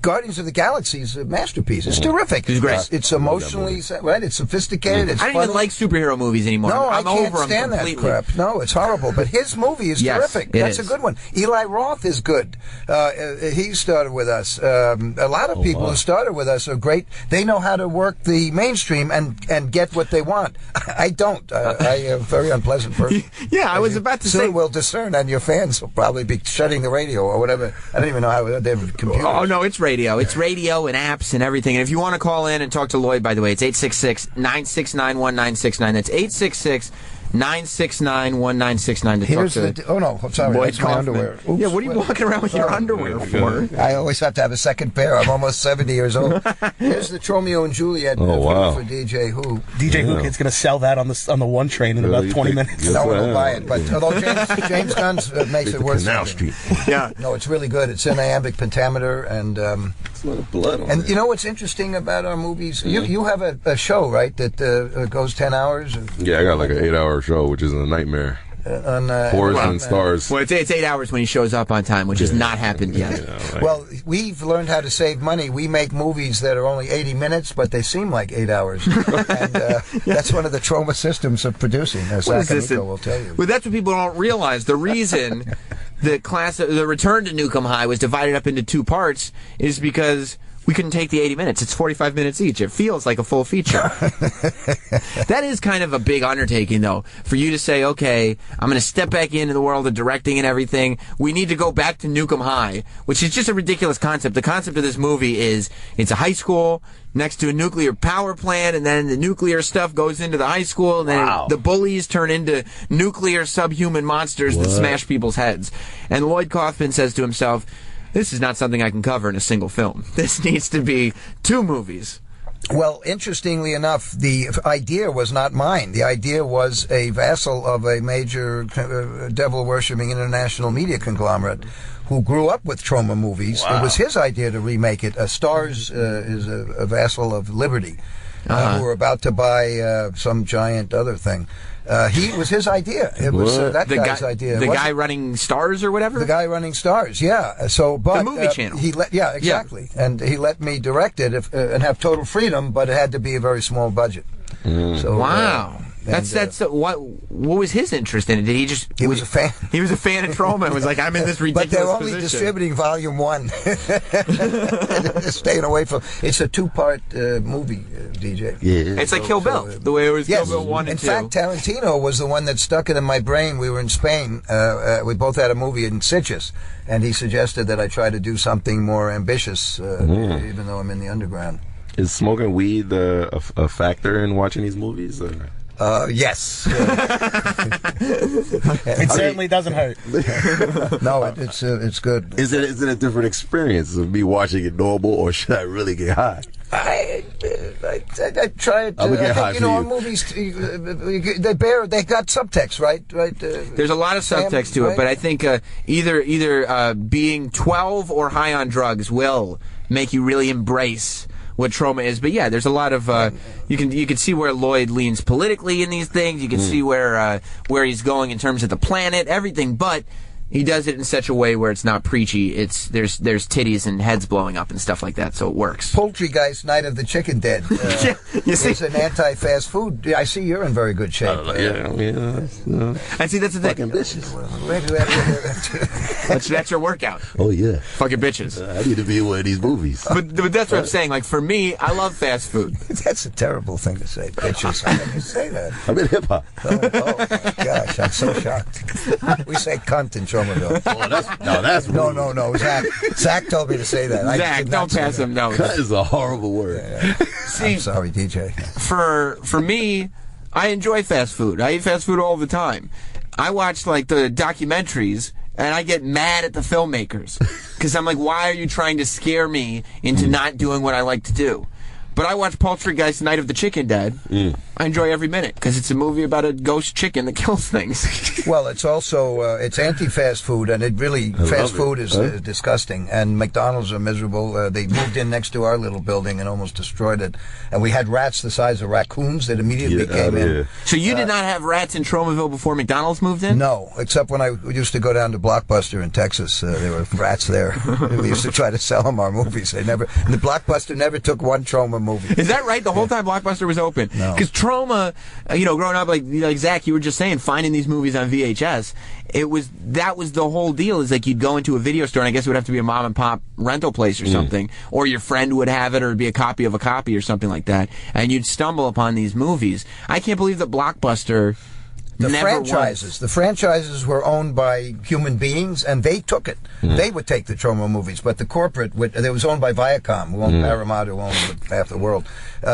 Guardians of the Galaxy is a masterpiece. It's terrific. It's great. It's emotionally right. It's sophisticated. It's I don't funny. even like superhero movies anymore. No, I'm I can't over stand them that completely. crap. No, it's horrible. But his movie is terrific. That's a good one. Eli Roth is good. He started with us. A lot of people who started with us are great. They know how to work the mainstream and get what they want. I don't. I am a very unpleasant person. Yeah, I was about to say. Soon we'll discern, and your fans will probably be shutting the radio or whatever. I don't even know how they have computers. Oh, no, it's radio. It's radio and apps and everything. And if you want to call in and talk to Lloyd, by the way, it's 866-969-1969. That's 866-969-1969 to Here's talk to oh, no, sorry, Lloyd that's my Kaufman. underwear. Oops, yeah, what are you walking around with your underwear for? I always have to have a second pair. I'm almost 70 years old. Here's the Tromeo and Juliet for DJ Who. DJ Whoo Kid's going to sell that on the one train in about 20 minutes. No one will buy it, but although James Gunn makes it worth Canal something. Street. Yeah. No, it's really good. It's in iambic pentameter, and it's a lot of blood on and it. you know what's interesting about our movies? You have a show, right, that goes 10 hours? Yeah, I got like an 8-hour show, which is a nightmare. On Horrors and Stars. Well, it's 8 hours when he shows up on time, which has not happened yet. Well, we've learned how to save money. We make movies that are only 80 minutes, but they seem like 8 hours. And that's one of the Troma systems of producing, as Zach and Nico will tell you. Well, that's what people don't realize. The reason the Return to Nukem High was divided up into 2 parts is because we couldn't take the 80 minutes. It's 45 minutes each. It feels like a full feature. That is kind of a big undertaking, though, for you to say, okay, I'm going to step back into the world of directing and everything. We need to go back to Nukem High, which is just a ridiculous concept. The concept of this movie is it's a high school next to a nuclear power plant, and then the nuclear stuff goes into the high school, and then the bullies turn into nuclear subhuman monsters that smash people's heads. And Lloyd Kaufman says to himself, this is not something I can cover in a single film. This needs to be 2 movies. Well, interestingly enough, the idea was not mine. The idea was a vassal of a major devil-worshipping international media conglomerate who grew up with Troma movies. It was his idea to remake it. Stars is a vassal of Liberty. who were about to buy some giant other thing. He was his idea. It was that guy's idea. The guy running Stars or whatever? The guy running Stars, yeah. But the movie channel. Exactly. Yeah. And he let me direct it and have total freedom, but it had to be a very small budget. So, wow. What was his interest in it? Did he just... He was a fan. He was a fan of Troma and was like, I'm in this ridiculous But they're only position. distributing Volume 1. Staying away from... It's a 2-part movie, DJ. Yeah. It's like Kill Bill, the way it was Kill Bill 1 and 2. In fact, Tarantino was the one that stuck it in my brain. We were in Spain. We both had a movie in Sitges, and he suggested that I try to do something more ambitious, even though I'm in the underground. Is smoking weed a factor in watching these movies? Yes. It certainly doesn't hurt. No, it's good. Is it a different experience of me watching it normal, or should I really get high? I try to. I'm gonna get high for our you. movies they got subtext, right? There's a lot of subtext to it, but I think either being 12 or high on drugs will make you really embrace what Troma is. But yeah, there's a lot of you can see where Lloyd leans politically in these things. You can see where he's going in terms of the planet, everything. But he does it in such a way where it's not preachy. There's titties and heads blowing up and stuff like that, so it works. Poultrygeist Night of the Chicken Dead. It's an anti-fast food. I see you're in very good shape. I see that's the thing. Fucking bitches. That's your workout. Oh yeah, fucking bitches. I need to be in one of these movies. But that's what I'm saying. Like for me, I love fast food. That's a terrible thing to say, bitches. How can you say that? I'm in hip hop. Oh my gosh, I'm so shocked. We say cunt in Tromaville. No. Zach told me to say that. Zach, don't pass him. No, that is a horrible word. See, I'm sorry, DJ. For me, I enjoy fast food. I eat fast food all the time. I watch like the documentaries, and I get mad at the filmmakers because I'm like, why are you trying to scare me into not doing what I like to do? But I watch Poultrygeist Night of the Chicken Dead. I enjoy every minute because it's a movie about a ghost chicken that kills things. Well, it's also it's anti-fast food, and fast food is disgusting. And McDonald's are miserable. They moved in next to our little building and almost destroyed it. And we had rats the size of raccoons that immediately came in. So you did not have rats in Tromaville before McDonald's moved in? No, except when I used to go down to Blockbuster in Texas. There were rats there. We used to try to sell them our movies. The Blockbuster never took one Troma movie. Is that right? The whole time Blockbuster was open? No. Because Troma, growing up, like Zach, you were just saying, finding these movies on VHS, that was the whole deal. Is like you'd go into a video store, and I guess it would have to be a mom and pop rental place or something, or your friend would have it, or it'd be a copy of a copy or something like that, and you'd stumble upon these movies. I can't believe that Blockbuster. The franchises were owned by human beings, and they took it. They would take the Troma movies, but the corporate, it was owned by Viacom, who owned Paramount, who owned half the world.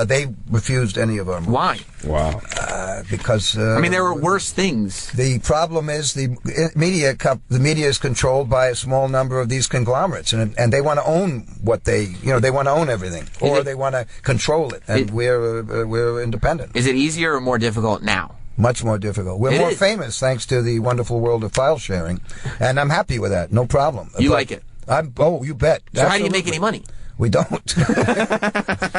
They refused any of our movies. Why? Wow. Because there were worse things. The problem is the media is controlled by a small number of these conglomerates, and they want to own what they want to own everything, or they want to control it, and we're independent. Is it easier or more difficult now? Much more difficult. We're more famous thanks to the wonderful world of file sharing, and I'm happy with that. No problem. You like it? You bet. So Absolutely. How do you make any money? We don't.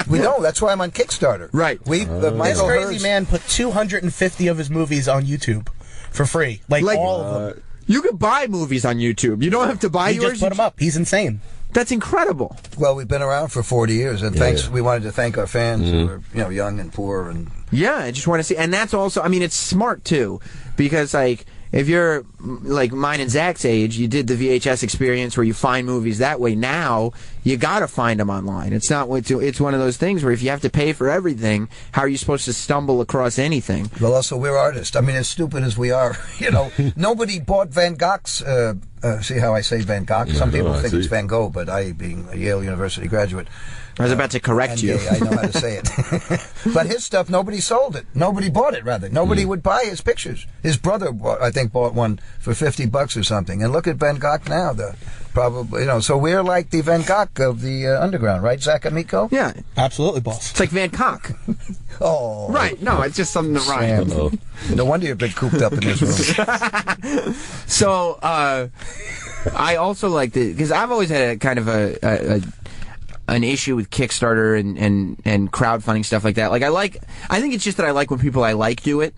We don't. That's why I'm on Kickstarter. Right. This crazy man put 250 of his movies on YouTube for free. Like all of them. You could buy movies on YouTube. You don't have to buy yours. He just put them up. He's insane. That's incredible. Well, we've been around for 40 years, and we wanted to thank our fans who are young and poor. Yeah, I just want to see. And that's also, it's smart, too, because, if you're, like, mine and Zach's age, you did the VHS experience where you find movies that way. Now, you got to find them online. It's one of those things where if you have to pay for everything, how are you supposed to stumble across anything? Well, also, we're artists. As stupid as we are, nobody bought Van Gogh's... see how I say Van Gogh? Some people think it's Van Gogh, but I, being a Yale University graduate... I was about to correct you. I know how to say it. But his stuff, nobody sold it. Nobody bought it, rather. Nobody would buy his pictures. His brother, I think, bought one for $50 or something. And look at Van Gogh now. So we're like the Van Gogh of the underground, right, Zach Amico? Yeah. Absolutely, boss. It's like Van Cock. Oh. Right. No, it's just something that rhymes. No wonder you've been cooped up in this room. So, I also like because I've always had a kind of an issue with Kickstarter and crowdfunding stuff like that. Like I think it's just that I like when people I like do it.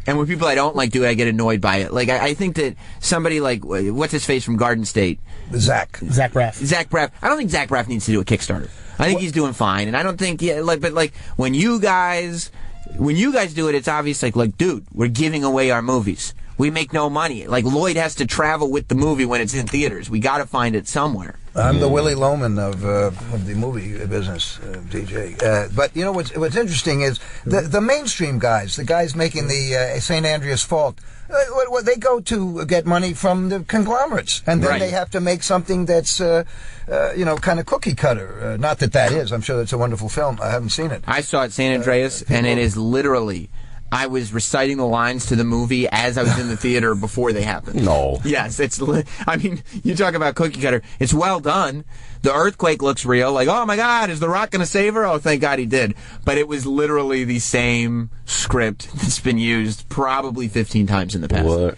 And when people I don't like do it, I get annoyed by it. Like, I think that somebody like, what's his face from Garden State? Zach Braff. I don't think Zach Braff needs to do a Kickstarter. I think he's doing fine. And I don't think, but when you guys do it, it's obvious, like, dude, we're giving away our movies. We make no money. Like, Lloyd has to travel with the movie when it's in theaters. We got to find it somewhere. I'm the Willie Loman of the movie business, DJ. But you know what's interesting is the mainstream guys, the guys making the St. Andreas Fault. They go to get money from the conglomerates, and then they have to make something that's kind of cookie cutter. Not that is. I'm sure that's a wonderful film. I haven't seen it. I saw it, San Andreas, and it is literally. I was reciting the lines to the movie as I was in the theater before they happened. No. Yes, I mean, you talk about cookie cutter. It's well done. The earthquake looks real. Like, oh my God, is The Rock going to save her? Oh, thank God he did. But it was literally the same script that's been used probably 15 times in the past. What?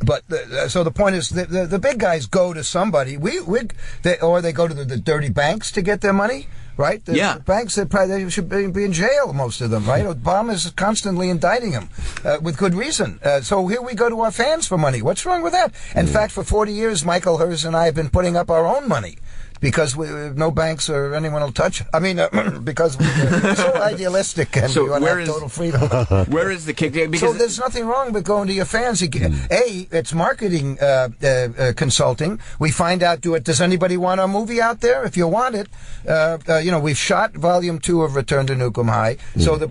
But so the point is, the big guys go to somebody. Or they go to the dirty banks to get their money. Right? The banks, they should be in jail, most of them, right? Obama's constantly indicting them with good reason. So here we go to our fans for money. What's wrong with that? In fact, for 40 years, Michael Hers and I have been putting up our own money. Because no banks or anyone will touch it. I mean, because we're so idealistic and we want to have total freedom. Where is the kick? So there's nothing wrong with going to your fans. It's marketing consulting. We find out, does anybody want our movie out there? If you want it, we've shot Volume 2 of Return to Nukem High, so the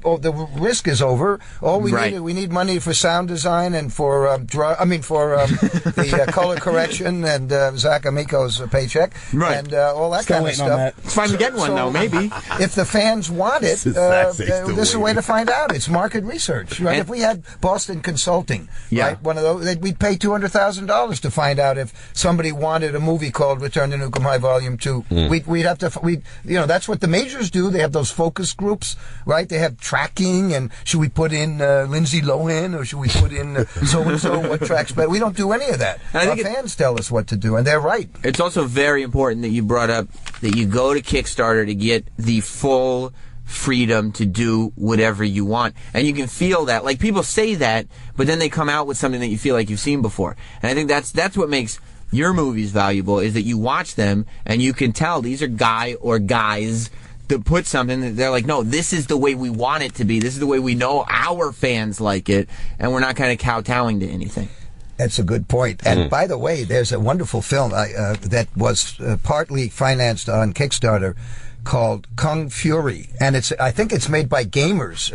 risk is over. All we need money for sound design and for the color correction and Zach Amico's paycheck. Right. And all that kind of stuff. It's fine to get one, though, maybe. If the fans want it, this is a way to find out. It's market research, right? If we had Boston Consulting, right, one of those, we'd pay $200,000 to find out if somebody wanted a movie called Return to Nukem High Volume 2. We'd have to, that's what the majors do. They have those focus groups, right? They have tracking, and should we put in Lindsay Lohan, or should we put in so-and-so, what tracks? But we don't do any of that. Our fans tell us what to do, and they're right. It's also very important that you brought up that you go to Kickstarter to get the full freedom to do whatever you want. And you can feel that. Like, people say that, but then they come out with something that you feel like you've seen before. And I think that's what makes your movies valuable, is that you watch them and you can tell these are guy or guys that put something that they're like, no, this is the way we want it to be. This is the way we know our fans like it, and we're not kind of kowtowing to anything. That's a good point. And by the way, there's a wonderful film that was partly financed on Kickstarter called Kung Fury, and I think it's made by gamers.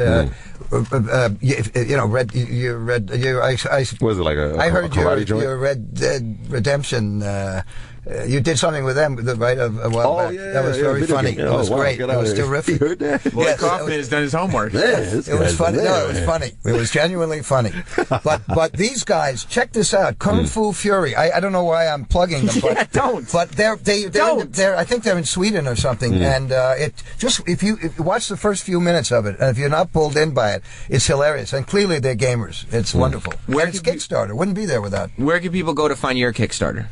Was it like I heard your Red Dead Redemption. You did something with them, right? A while back. Yeah, that was very funny. It was great. It was terrific. You heard that? Lloyd Kaufman has done his homework. It was funny. No, it was funny. It was genuinely funny. But these guys, check this out: Kung Fu Fury. I don't know why I'm plugging them, but don't. But they're I think they're in Sweden or something. And if you watch the first few minutes of it, and if you're not pulled in by it, it's hilarious. And clearly they're gamers. It's wonderful. Where it's Kickstarter. Wouldn't be there without. Where can people go to find your Kickstarter?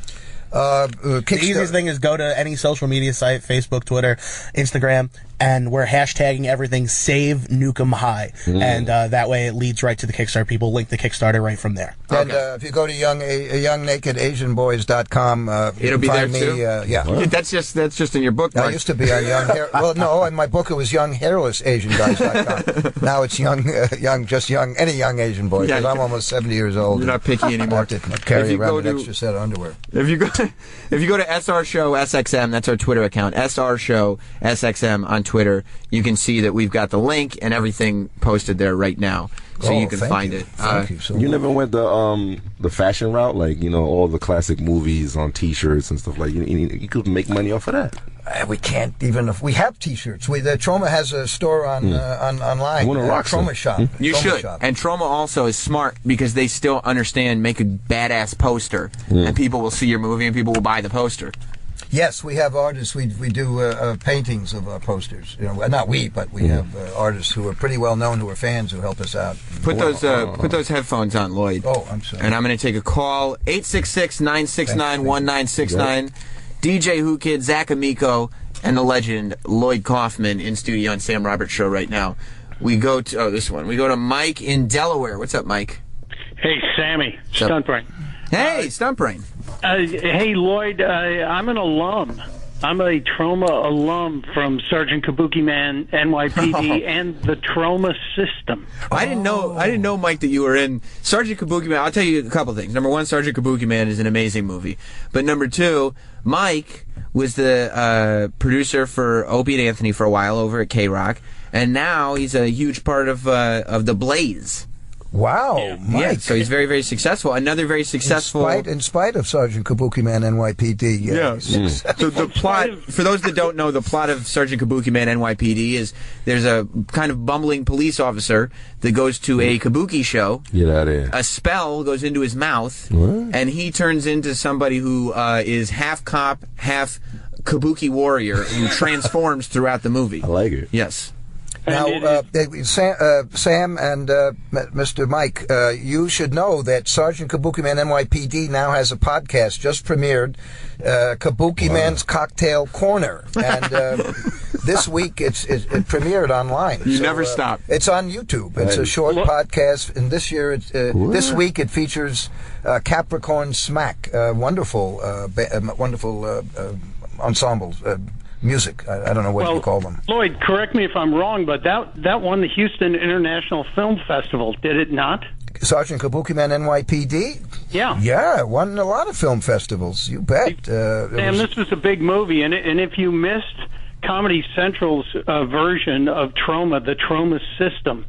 The easiest thing is go to any social media site, Facebook, Twitter, Instagram, and we're hashtagging everything Save Nukem High. And that way it leads right to the Kickstarter. People link the Kickstarter right from there. And if you go to youngnakedasianboys.com, it'll be there too? That's just in your book. That used to be on well, no, in my book it was younghairlessasianguys.com. Now it's any young Asian boy, because I'm almost 70 years old. You're not picky anymore. I have to carry around an extra set of underwear. If you go to SR Show SXM, that's our Twitter account, SR Show SXM on Twitter, you can see that we've got the link and everything posted there right now, so you can find it. Thank you so much. You never went the fashion route, like all the classic movies on T-shirts and stuff like. You could make money off of that. We can't even if we have T-shirts. The Troma has a store online. Troma shop. You Troma should. Shop. And Troma also is smart because they still understand make a badass poster, and people will see your movie and people will buy the poster. Yes, we have artists. We do paintings of our posters. Not we, but we have artists who are pretty well known, who are fans, who help us out. Put those headphones on, Lloyd. Oh, I'm sorry. And I'm going to take a call. 866-969-1969. DJ Whoo Kid, Zach Amico, and the legend Lloyd Kaufman in studio on Sam Roberts Show right now. We go to this one. We go to Mike in Delaware. What's up, Mike? Hey, Sammy, Stunt Brain. Hey, Stunt Brain. Hey, Lloyd, I'm an alum. I'm a Troma alum from Sergeant Kabuki Man, NYPD, and the Troma system. I didn't know, Mike, that you were in Sergeant Kabuki Man. I'll tell you a couple things. Number one, Sergeant Kabuki Man is an amazing movie. But number two, Mike was the producer for Opie and Anthony for a while over at K-Rock, and now he's a huge part of The Blaze. Wow, Mike. Yeah, so he's very, very successful. Another very successful... In spite of Sergeant Kabuki Man, NYPD. Yes. So the plot, for those that don't know, the plot of Sergeant Kabuki Man, NYPD is there's a kind of bumbling police officer that goes to a kabuki show. Get out of here. A spell goes into his mouth, and he turns into somebody who is half cop, half kabuki warrior, who transforms throughout the movie. I like it. Yes. Now, Sam and Mr. Mike, you should know that Sergeant Kabuki Man NYPD now has a podcast just premiered, Kabuki Man's Cocktail Corner, and this week it premiered online. You never stop. It's on YouTube. It's a short podcast, and this year, this week it features Capricorn Smack, wonderful ensemble. Music. I don't know what you call them. Lloyd, correct me if I'm wrong, but that won the Houston International Film Festival, did it not? Sergeant Kabuki Man NYPD? Yeah. Yeah, it won a lot of film festivals, you bet. Sam, this was a big movie, and if you missed Comedy Central's version of Troma, the Troma system,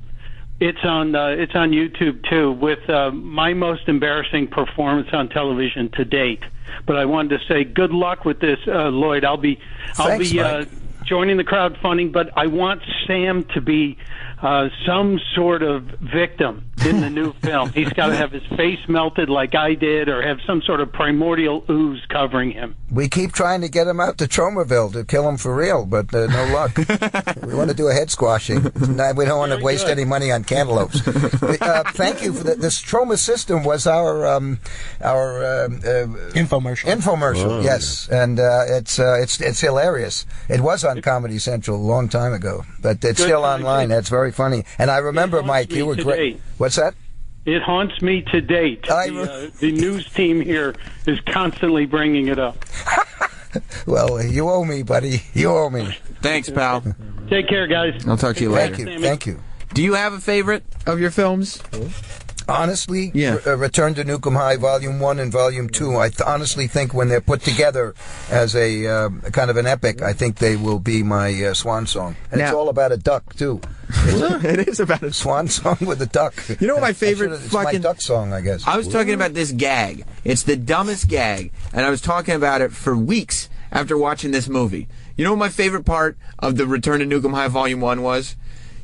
it's on YouTube too, with my most embarrassing performance on television to date. But I wanted to say good luck with this, Lloyd. I'll be joining the crowdfunding, but I want Sam to be some sort of victim in the new film. He's got to have his face melted like I did, or have some sort of primordial ooze covering him. We keep trying to get him out to Tromaville to kill him for real, but no luck. We want to do a head squashing. We don't want to waste any money on cantaloupes. Thank you for that. This Troma system was our infomercial. Infomercial, yes, and it's hilarious. It was on Comedy Central a long time ago, but it's still online. That's very funny. And I remember, Mike, you were great. What's that? It haunts me to date. The news team here is constantly bringing it up. Well, you owe me, buddy. You owe me. Thanks, pal. Take care, guys. I'll talk to you later. Thank you. Do you have a favorite of your films? Honestly, Return to Nukem High Volume 1 and Volume 2, I honestly think when they're put together as a kind of an epic, I think they will be my swan song. And it's all about a duck, too. It is about a swan song with a duck. You know what my favorite it's my duck song, I guess. I was talking about this gag. It's the dumbest gag, and I was talking about it for weeks after watching this movie. You know what my favorite part of the Return to Nukem High Volume 1 was?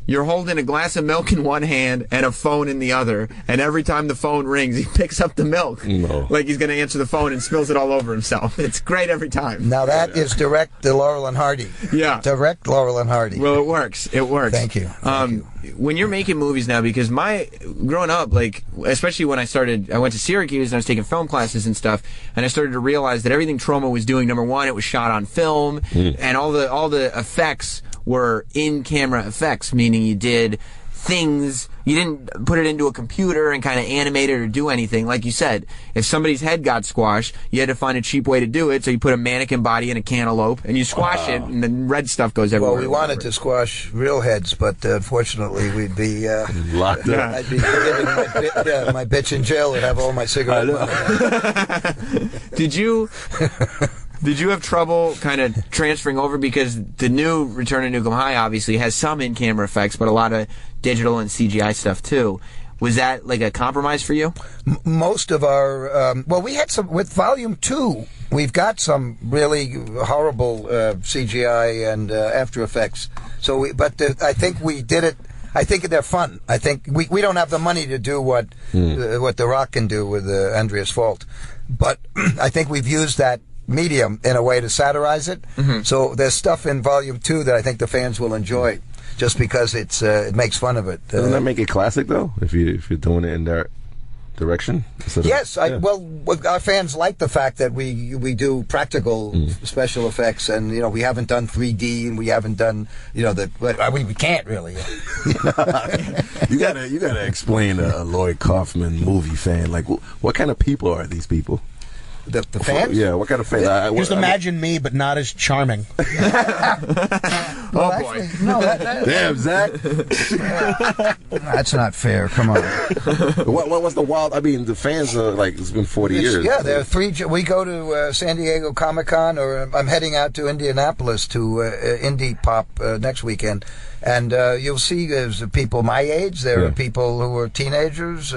You're holding a glass of milk in one hand and a phone in the other, and every time the phone rings, he picks up the milk. Like he's going to answer the phone and spills it all over himself. It's great every time. Now that is direct to Laurel and Hardy. Yeah. Direct Laurel and Hardy. Well, it works. It works. Thank you. When you're making movies now, because growing up, like, especially when I went to Syracuse and I was taking film classes and stuff, and I started to realize that everything Troma was doing, number one, it was shot on film, and all the effects were in-camera effects, meaning you did things, you didn't put it into a computer and kind of animate it or do anything. Like you said, if somebody's head got squashed, you had to find a cheap way to do it, so you put a mannequin body in a cantaloupe, and you squash it, and then red stuff goes everywhere. Well, we wanted to squash real heads, but unfortunately we'd be locked up. I'd be giving my bitch in jail and have all my cigarette money. Did you have trouble kind of transferring over, because the new Return to Nukem High obviously has some in-camera effects, but a lot of digital and CGI stuff too. Was that like a compromise for you? Most of our we had some with Volume 2. We've got some really horrible CGI and After Effects. So, I think we did it. I think they're fun. I think we don't have the money to do what The Rock can do with Andreas Fault, but I think we've used that medium in a way to satirize it. So there's stuff in Volume 2 that I think the fans will enjoy, just because it makes fun of it. Doesn't that make it classic though? If you're doing it in there direction? Yes, well, our fans like the fact that we do practical special effects, and we haven't done 3D, and we haven't done we can't really. You gotta explain a Lloyd Kaufman movie fan. Like, what kind of people are these people? The fans? Yeah, what kind of fans? Just imagine me, but not as charming. Boy. No, damn, Zach. That's not fair. Come on. What was the wild? I mean, the fans are like, it's been 40 years. Yeah, there are 3. We go to San Diego Comic-Con, or I'm heading out to Indianapolis to Indie Pop next weekend. And you'll see there's people my age. There are people who are teenagers.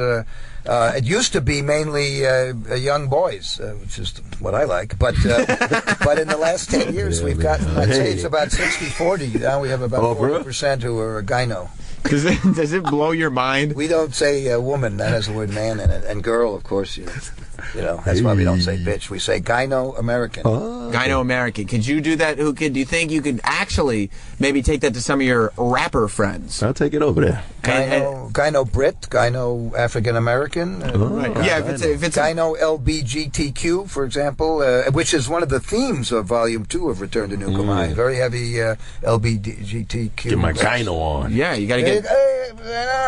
It used to be mainly young boys, which is what I like. But in the last 10 years, we've gotten, I'd say it's about 60-40. Now we have about 40% who are gyno. Does it blow your mind? We don't say woman. That has the word man in it. And girl, of course, that's why we don't say bitch. We say gyno-American. Gyno-American. Could you do that, Whoo Kid? Do you think you could actually maybe take that to some of your rapper friends? I'll take it over there. Gyno-Brit, gyno-African-American. Right. Yeah, if it's gyno-LBGTQ, for example, which is one of the themes of Volume 2 of Return to Nukem High. Very heavy LBGTQ. Get my gyno on. Yeah, you got to get...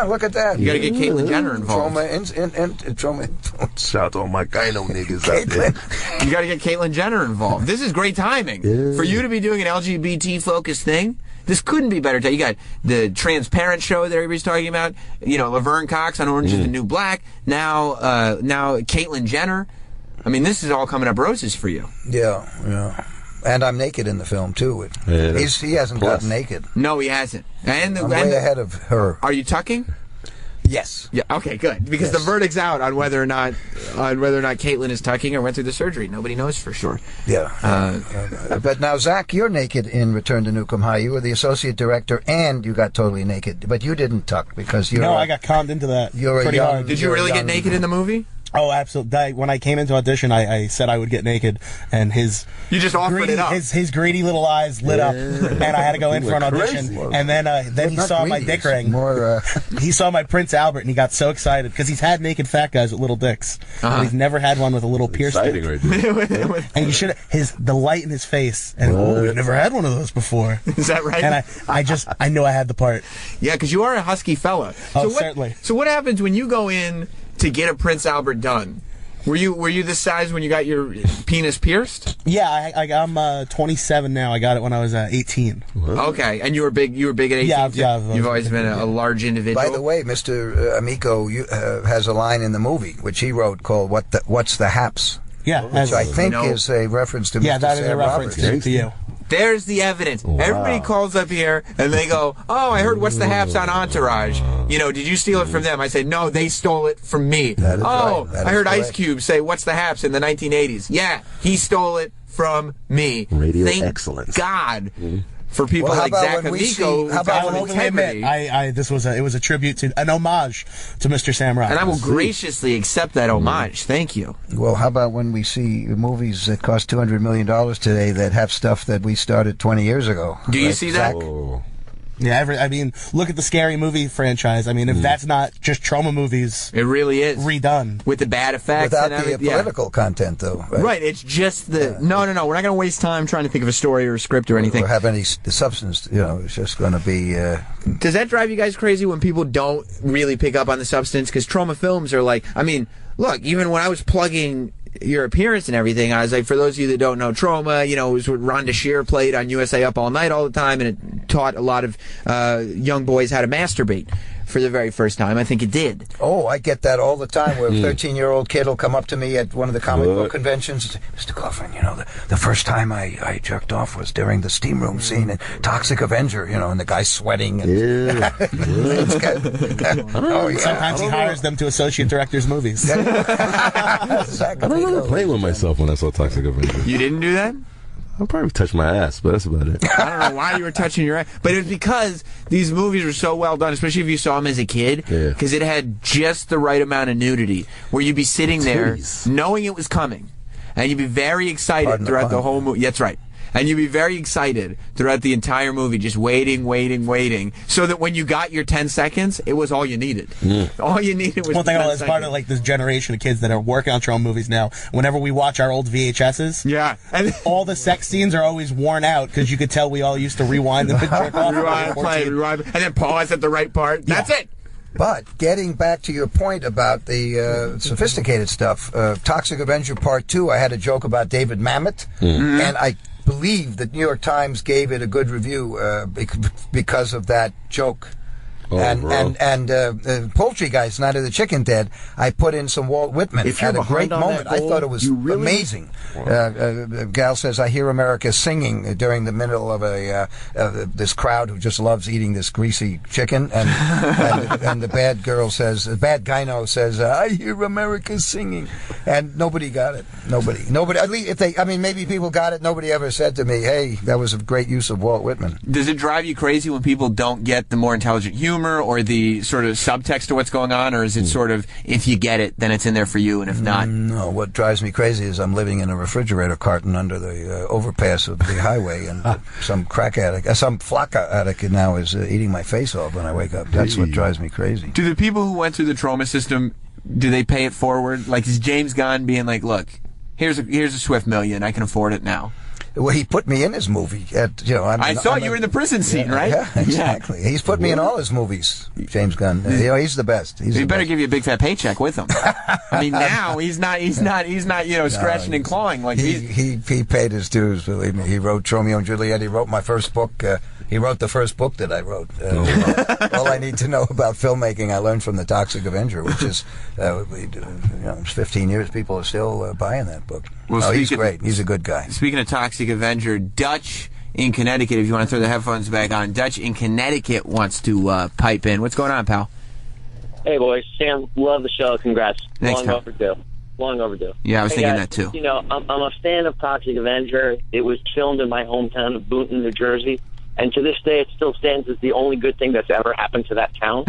look at that. You got to get Caitlyn Jenner involved. Troma. Shout out to all my gyno niggas out there. You got to get Caitlyn Jenner involved. This is great timing. For you to be doing an LGBT-focused thing, this couldn't be better. You got the Transparent show that everybody's talking about. Laverne Cox on Orange is the New Black. Now Caitlyn Jenner. I mean, this is all coming up roses for you. Yeah. And I'm naked in the film, too. He hasn't gotten naked. No, he hasn't. And I'm way ahead of her. Are you tucking? Yes. Yeah. Okay. Good. Because the verdict's out on whether or not Caitlyn is tucking or went through the surgery. Nobody knows for sure. Yeah. But now, Zach, you're naked in Return to Nukem High. You were the associate director, and you got totally naked. But you didn't tuck because you're. No, I got conned into that. You're pretty hard. Did you really get naked in the movie? Oh, absolutely. When I came into audition, I said I would get naked, and you just offered it up. His greedy little eyes lit up, and I had to go in for an audition. And then he saw my dick ring. He saw my Prince Albert, and he got so excited because he's had naked fat guys with little dicks, but he's never had one with a little pierced dick. Right there. And you should the light in his face, and we've never had one of those before. Is that right? And I knew I had the part. Yeah, because you are a husky fella. Certainly. So what happens when you go in to get a Prince Albert done? Were you this size when you got your penis pierced? Yeah, I'm 27 now. I got it when I was 18. Okay, and you were big at 18? Yeah. You've always been a large individual. By the way, Mr. Amico has a line in the movie which he wrote called "What's the Haps?" Yeah, which I think is a reference to Mr. that is Sam a reference Roberts. to you. There's the evidence. Wow. Everybody calls up here and they go, "Oh, I heard What's the Haps on Entourage. Did you steal it from them?" I say, "No, they stole it from me." That is right. I heard Ice Cube say What's the Haps in the 1980s. Yeah, he stole it from me. Radio Thank excellence. God. For people like Zach Amico, this was a tribute to an homage to Mr. Sam Roberts. And I will graciously accept that homage. Thank you. Well, how about when we see movies that cost $200 million today that have stuff that we started 20 years ago? Do you see that? Yeah, look at the Scary Movie franchise. I mean, if that's not just Troma movies, it really is redone with the bad effects without and the political content, though. Right? It's just the no. We're not going to waste time trying to think of a story or a script or anything. Or have any substance. It's just going to be. Does that drive you guys crazy when people don't really pick up on the substance? Because Troma films are like, look, even when I was plugging your appearance and everything, I was like, for those of you that don't know Troma, it was what Rhonda Shear played on USA Up All Night all the time, and it taught a lot of young boys how to masturbate for the very first time. I think it did. Oh, I get that all the time, where a 13-year-old kid will come up to me at one of the comic book conventions and say, "Mr. Kaufman, the first time I jerked off was during the steam room scene in Toxic Avenger, and the guy's sweating." And Sometimes he hires them to associate directors' movies. I don't know, playing with myself when I saw Toxic Avenger. You didn't do that? I'll probably touch my ass, but that's about it. I don't know why you were touching your ass, but it was because these movies were so well done, especially if you saw them as a kid, because it had just the right amount of nudity, where you'd be sitting there knowing it was coming, and you'd be very excited throughout the whole movie. That's right. and you'd be very excited throughout the entire movie, just waiting, so that when you got your 10 seconds, it was all you needed. All you needed was one thing 10 as part of like this generation of kids that are working on Troma movies now. Whenever we watch our old VHSs, and all the sex scenes are always worn out because you could tell we all used to rewind them and jerk off. Rewind, and then pause at the right part. That's it. But getting back to your point about the sophisticated stuff, Toxic Avenger Part 2, I had a joke about David Mamet, and I believe that New York Times gave it a good review because of that joke. And Poultry Guys, Night of the Chicken Dead, I put in some Walt Whitman at a great moment. I thought it was amazing. Gal says, I hear America singing during the middle of this crowd who just loves eating this greasy chicken. And the bad girl says, the bad gyno says, I hear America singing. And nobody got it. Nobody. At least maybe people got it. Nobody ever said to me, hey, that was a great use of Walt Whitman. Does it drive you crazy when people don't get the more intelligent humor or the sort of subtext to what's going on, or is it sort of, if you get it, then it's in there for you, and if not? No, what drives me crazy is I'm living in a refrigerator carton under the overpass of the highway, and some crack addict, some flocka addict now is eating my face off when I wake up. That's what drives me crazy. Do the people who went through the Troma system, do they pay it forward? Like, is James Gunn being like, look, here's a swift million, I can afford it now? Well, he put me in his movie. I saw you were in the prison scene, right? Yeah, exactly. Yeah. He's put me in all his movies, James Gunn. He's the best. He better give you a big fat paycheck with him. I mean, now he's not scratching and clawing like he paid his dues. Believe me. He wrote Romeo and Juliet. He wrote my first book. He wrote the first book that I wrote. All I need to know about filmmaking, I learned from the Toxic Avenger, which is, 15 years. People are still buying that book. Well, he's great. He's a good guy. Speaking of Toxic Avenger, Dutch in Connecticut, if you want to throw the headphones back on, Dutch in Connecticut wants to pipe in. What's going on, pal? Hey, boys. Sam, love the show. Congrats. Thanks, Long overdue. Yeah, I was thinking that, too. I'm a fan of Toxic Avenger. It was filmed in my hometown of Boonton, New Jersey. And to this day, it still stands as the only good thing that's ever happened to that town.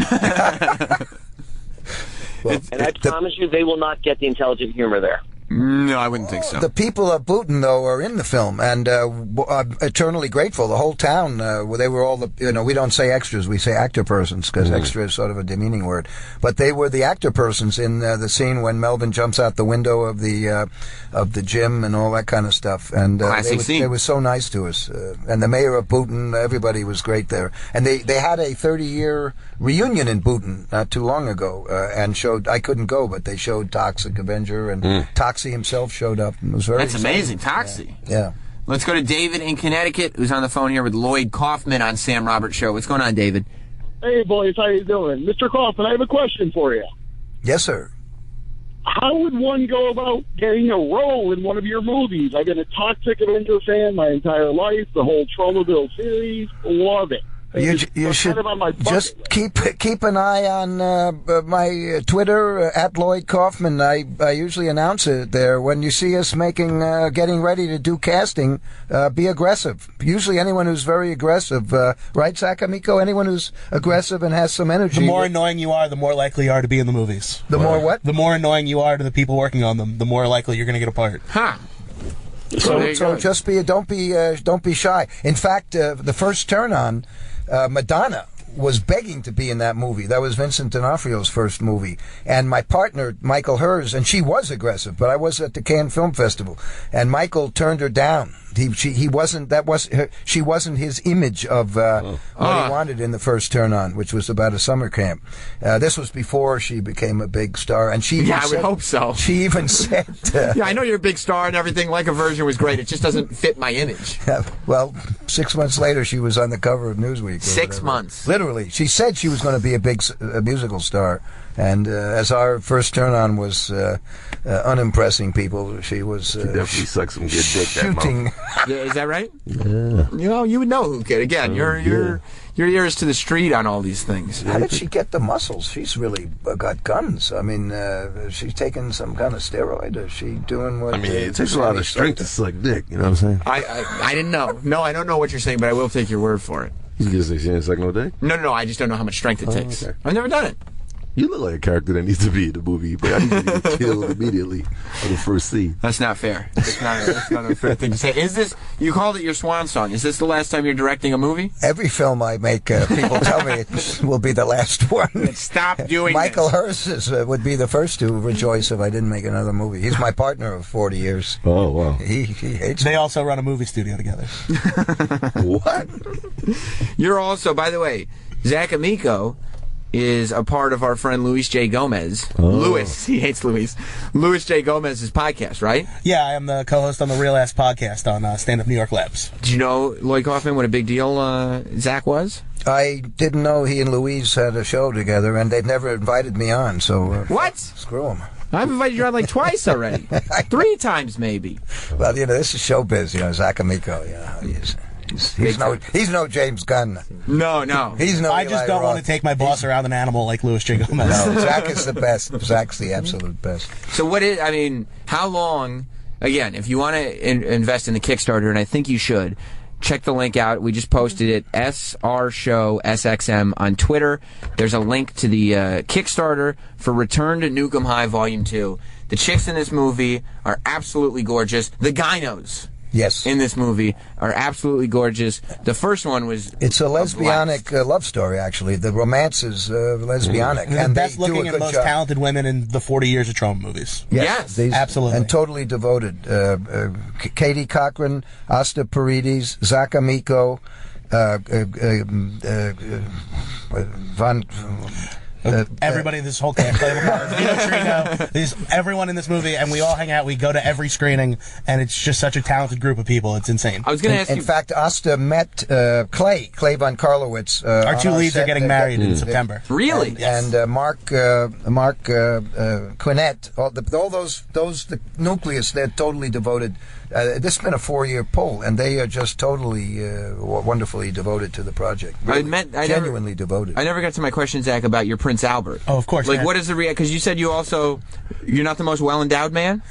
And I promise you, they will not get the intelligent humor there. No, I wouldn't think so. The people of Boonton, though, are in the film, and I'm eternally grateful. The whole town, they were all we don't say extras, we say actor persons, because extra is sort of a demeaning word. But they were the actor persons in the scene when Melvin jumps out the window of the gym and all that kind of stuff. And they were so nice to us. And the mayor of Boonton, everybody was great there. And they had a 30-year reunion in Boonton not too long ago, and showed, I couldn't go, but they showed Toxic Avenger, and Toxie himself showed up. And it was very That's exciting. Amazing, Toxie. Yeah. Let's go to David in Connecticut, who's on the phone here with Lloyd Kaufman on Sam Roberts Show. What's going on, David? Hey, boys, how you doing? Mr. Kaufman, I have a question for you. Yes, sir. How would one go about getting a role in one of your movies? I've been a Toxic Avenger fan my entire life, the whole Tromaville series. Love it. You should just keep an eye on my Twitter at Lloyd Kaufman. I usually announce it there. When you see us getting ready to do casting, be aggressive. Usually anyone who's very aggressive, right, Sakamiko? Anyone who's aggressive and has some energy. The more annoying you are, the more likely you are to be in the movies. The more what? The more annoying you are to the people working on them, the more likely you're going to get a part. Huh. So just don't be shy. In fact, the first turn on, Madonna was begging to be in that movie. That was Vincent D'Onofrio's first movie. And my partner, Michael Hers, and she was aggressive, but I was at the Cannes Film Festival, and Michael turned her down. She wasn't his image of what he wanted in the first turn on, which was about a summer camp. This was before she became a big star, and she I would hope so. She even said, "Yeah, I know you're a big star and everything. Like a Virgin was great. It just doesn't fit my image." Well, 6 months later, she was on the cover of Newsweek. 6 months, literally. She said she was going to be a big musical star. And as our first turn on was unimpressing people, she was definitely sucked some good dick. Shooting. Yeah, is that right? Yeah. You would know Whoo Kid. Again, your ear is to the street on all these things. How did she get the muscles? She's really got guns. I mean, she's taking some kind of steroid. Is she doing what? I mean, it takes a lot of strength to suck dick. You know what I'm saying? I didn't know. No, I don't know what you're saying, but I will take your word for it. You just say she didn't suck no dick? No. I just don't know how much strength it takes. Okay. I've never done it. You look like a character that needs to be in the movie, but I need to get killed immediately on the first scene. That's not fair. That's not a fair thing to say. Is this, you called it your swan song. Is this the last time you're directing a movie? Every film I make, people tell me it will be the last one. Stop doing Michael this. Hurst would be the first to rejoice if I didn't make another movie. He's my partner of 40 years. Oh, wow. He hates They me. also run a movie studio together. What? You're also, by the way, Zach Amico is a part of our friend Luis J. Gomez. Oh. Luis, he hates Luis. Luis J. Gomez's podcast, right? Yeah, I am the co-host on the Real Ass podcast on Stand Up New York Labs. Did you know, Lloyd Kaufman, what a big deal Zach was? I didn't know he and Louise had a show together, and they've never invited me on, so... What? Screw them. I've invited you on like twice already. 3 times, maybe. Well, this is showbiz, Zach Amico, He's no James Gunn. No. He's no I Eli just don't Roth. want to take my boss around an animal like Louis J. Gomez. No, Zach is the best. Zach's the absolute best. So how long, again, if you want to invest in the Kickstarter, and I think you should, check the link out. We just posted it, SR Show SXM on Twitter. There's a link to the Kickstarter for Return to Nukem High Volume 2. The chicks in this movie are absolutely gorgeous. The gynos. Yes. In this movie are absolutely gorgeous. The first one was... It's a lesbianic love story, actually. The romance is lesbianic. The And best they do looking a and good most job. talented women in the 40 years of Troma movies. Yes. Absolutely. And totally devoted. Katie Cochran, Asta Paredes, Zach Amico, Everybody in this whole cast, everyone in this movie, and we all hang out. We go to every screening, and it's just such a talented group of people. It's insane. I was going to ask you. In fact, Asta met Clay Von Karlowitz. Our 2 leads are getting married in September. Really? And Mark Quinnett, all those the nucleus, they're totally devoted. This has been a 4-year poll, and they are just totally wonderfully devoted to the project. Really, genuinely devoted. I never got to my question, Zach, about your Prince Albert. Oh, of course. Like, what is the reaction? Because you said you're not the most well-endowed man?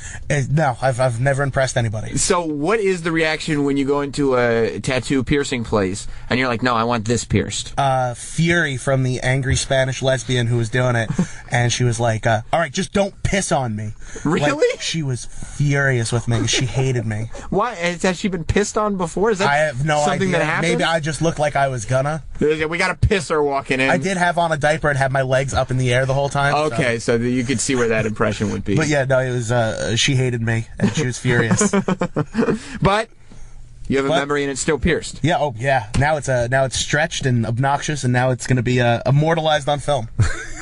No, I've never impressed anybody. So what is the reaction when you go into a tattoo piercing place, and you're like, no, I want this pierced? Fury from the angry Spanish lesbian who was doing it, and she was like, all right, just don't piss on me. Really? Like, she was furious with me. She hated me. Why? Has she been pissed on before? Is that I have no something idea. that happened? Maybe I just looked like I was gonna. We got a pisser walking in. I did have on a diaper and had my legs up in the air the whole time. Okay, so you could see where that impression would be. But yeah, no, it was, she hated me, and she was furious. But you have a memory and it's still pierced. Yeah, oh yeah. Now it's stretched and obnoxious, and now it's going to be immortalized on film.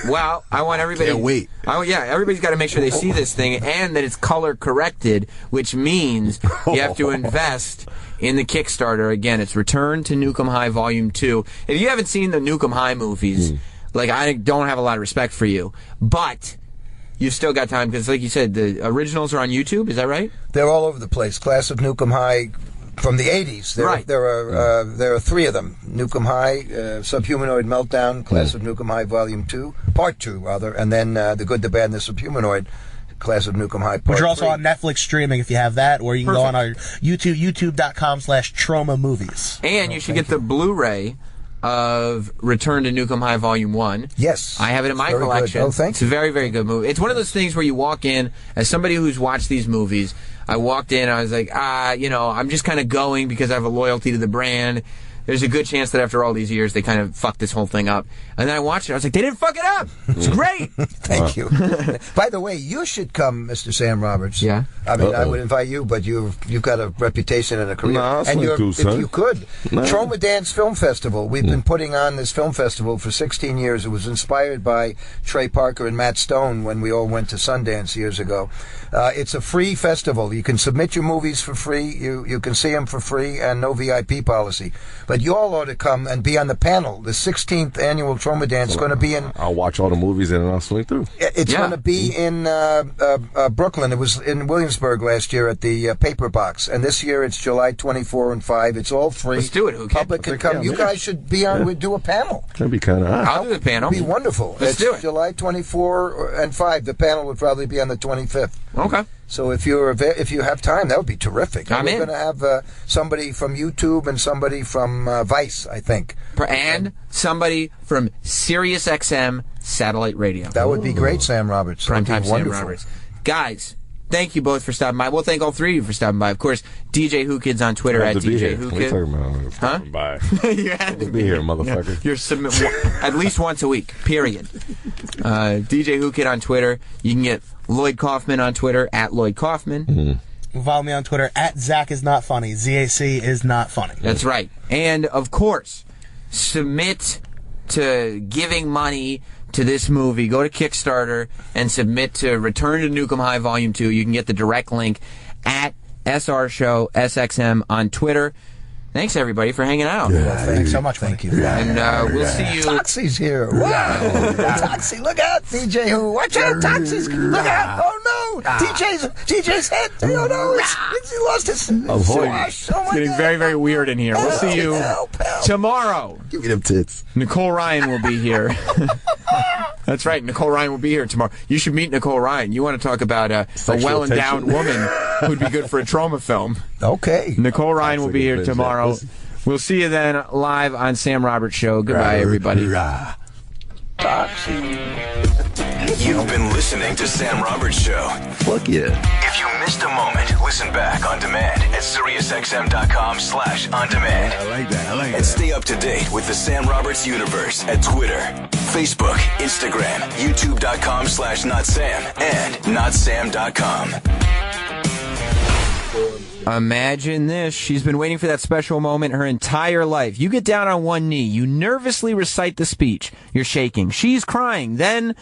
Well, I want everybody... Can't wait. Everybody's got to make sure they see this thing and that it's color corrected, which means you have to invest in the Kickstarter. Again, it's Return to Nukem High Volume 2. If you haven't seen the Nukem High movies, like, I don't have a lot of respect for you, but... You've still got time, because like you said, the originals are on YouTube, is that right? They're all over the place. Class of Nukem High from the 80s. There are 3 of them. Nukem High, Subhumanoid Meltdown, Class of Nukem High Volume 2, Part 2, rather, and then The Good, the Bad, and the Subhumanoid, Class of Nukem High Part 3. Which are also on Netflix streaming if you have that, or you can go on our YouTube, youtube.com/Troma movies. And you should get the Blu-ray of Return to Nukem High Volume 1. Yes. I have it in my collection. Good. Oh, thank you. It's a very, very good movie. It's one of those things where you walk in, as somebody who's watched these movies, I walked in, I was like, I'm just kind of going because I have a loyalty to the brand. There's a good chance that after all these years, they kind of fucked this whole thing up. And then I watched it, I was like, they didn't fuck it up! It's great! Thank you. By the way, you should come, Mr. Sam Roberts. Yeah? I mean, I would invite you, but you've got a reputation and a career. Nah, and if you could. Troma Dance Film Festival. We've been putting on this film festival for 16 years. It was inspired by Trey Parker and Matt Stone when we all went to Sundance years ago. It's a free festival. You can submit your movies for free. You can see them for free, and no VIP policy. But you all ought to come and be on the panel. The 16th annual Troma Dance is going to be in... I'll watch all the movies and then I'll swing through. It's going to be in Brooklyn. It was in Williamsburg last year at the Paper Box. And this year it's July 24 and 5. It's all free. Let's do it. Who Public can come. You guys should be on. We'd do a panel. That'd be kind of odd. I'll do the panel. It'd be wonderful. Let's do it. July 24 and 5. The panel would probably be on the 25th. Okay. So if you have time, that would be terrific. I'm in. We're going to have somebody from YouTube and somebody from Vice, I think. And somebody from Sirius XM Satellite Radio. That would be great, Sam Roberts. Primetime Sam Roberts. Guys, thank you both for stopping by. We'll thank all three of you for stopping by. Of course, DJ Whoo Kid's on Twitter at DJ Whoo Kid. Huh? Bye. You had to be here, motherfucker. You're at least once a week, period. DJ Whoo Kid on Twitter. You can get Lloyd Kaufman on Twitter at Lloyd Kaufman. Mm-hmm. Follow me on Twitter at Zach is not funny. ZAC is not funny. That's right. And, of course, submit to giving money to this movie. Go to Kickstarter and submit to Return to Nukem High Volume 2. You can get the direct link at SR Show SXM on Twitter. Thanks, everybody, for hanging out. Thanks so much. Thank you. And we'll see you. Toxie's here. Wow. Toxie, look out, DJ Who. Watch out, Toxie's. Look out. Oh, no. DJ's head. Oh, no. He lost his swash. Oh, it's getting very, very weird in here. We'll see you tomorrow. Give me them tits. Nicole Ryan will be here. That's right. Nicole Ryan will be here tomorrow. You should meet Nicole Ryan. You want to talk about a well-endowed woman who'd be good for a Troma film. Okay. Nicole Ryan will be here tomorrow. We'll see you then live on Sam Roberts Show. Goodbye, everybody. You've been listening to Sam Roberts Show. Fuck yeah. If you missed a moment, listen back on demand at SiriusXM.com/on-demand. I like that. And stay up to date with the Sam Roberts universe at Twitter, Facebook, Instagram, YouTube.com/NotSam, and NotSam.com. Imagine this. She's been waiting for that special moment her entire life. You get down on one knee. You nervously recite the speech. You're shaking. She's crying. Then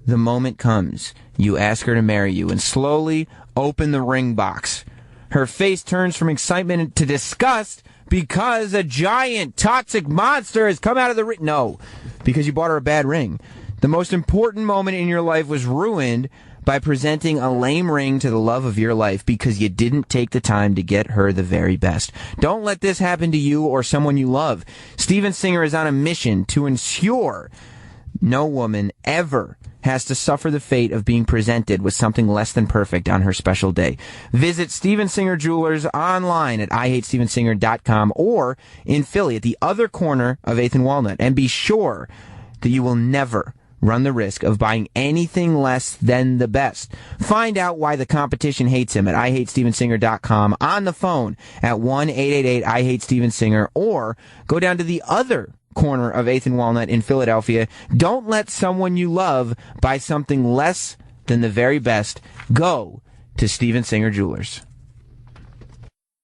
the moment comes. You ask her to marry you and slowly open the ring box. Her face turns from excitement to disgust because a giant toxic monster has come out of the ring. No, because you bought her a bad ring. The most important moment in your life was ruined by presenting a lame ring to the love of your life because you didn't take the time to get her the very best. Don't let this happen to you or someone you love. Steven Singer is on a mission to ensure no woman ever has to suffer the fate of being presented with something less than perfect on her special day. Visit Steven Singer Jewelers online at IHateStevenSinger.com or in Philly at the other corner of 8th and Walnut. And be sure that you will never run the risk of buying anything less than the best. Find out why the competition hates him at IHateStevenSinger.com on the phone at 1-888-I-HATE-StevenSinger or go down to the other corner of 8th and Walnut in Philadelphia. Don't let someone you love buy something less than the very best. Go to Steven Singer Jewelers.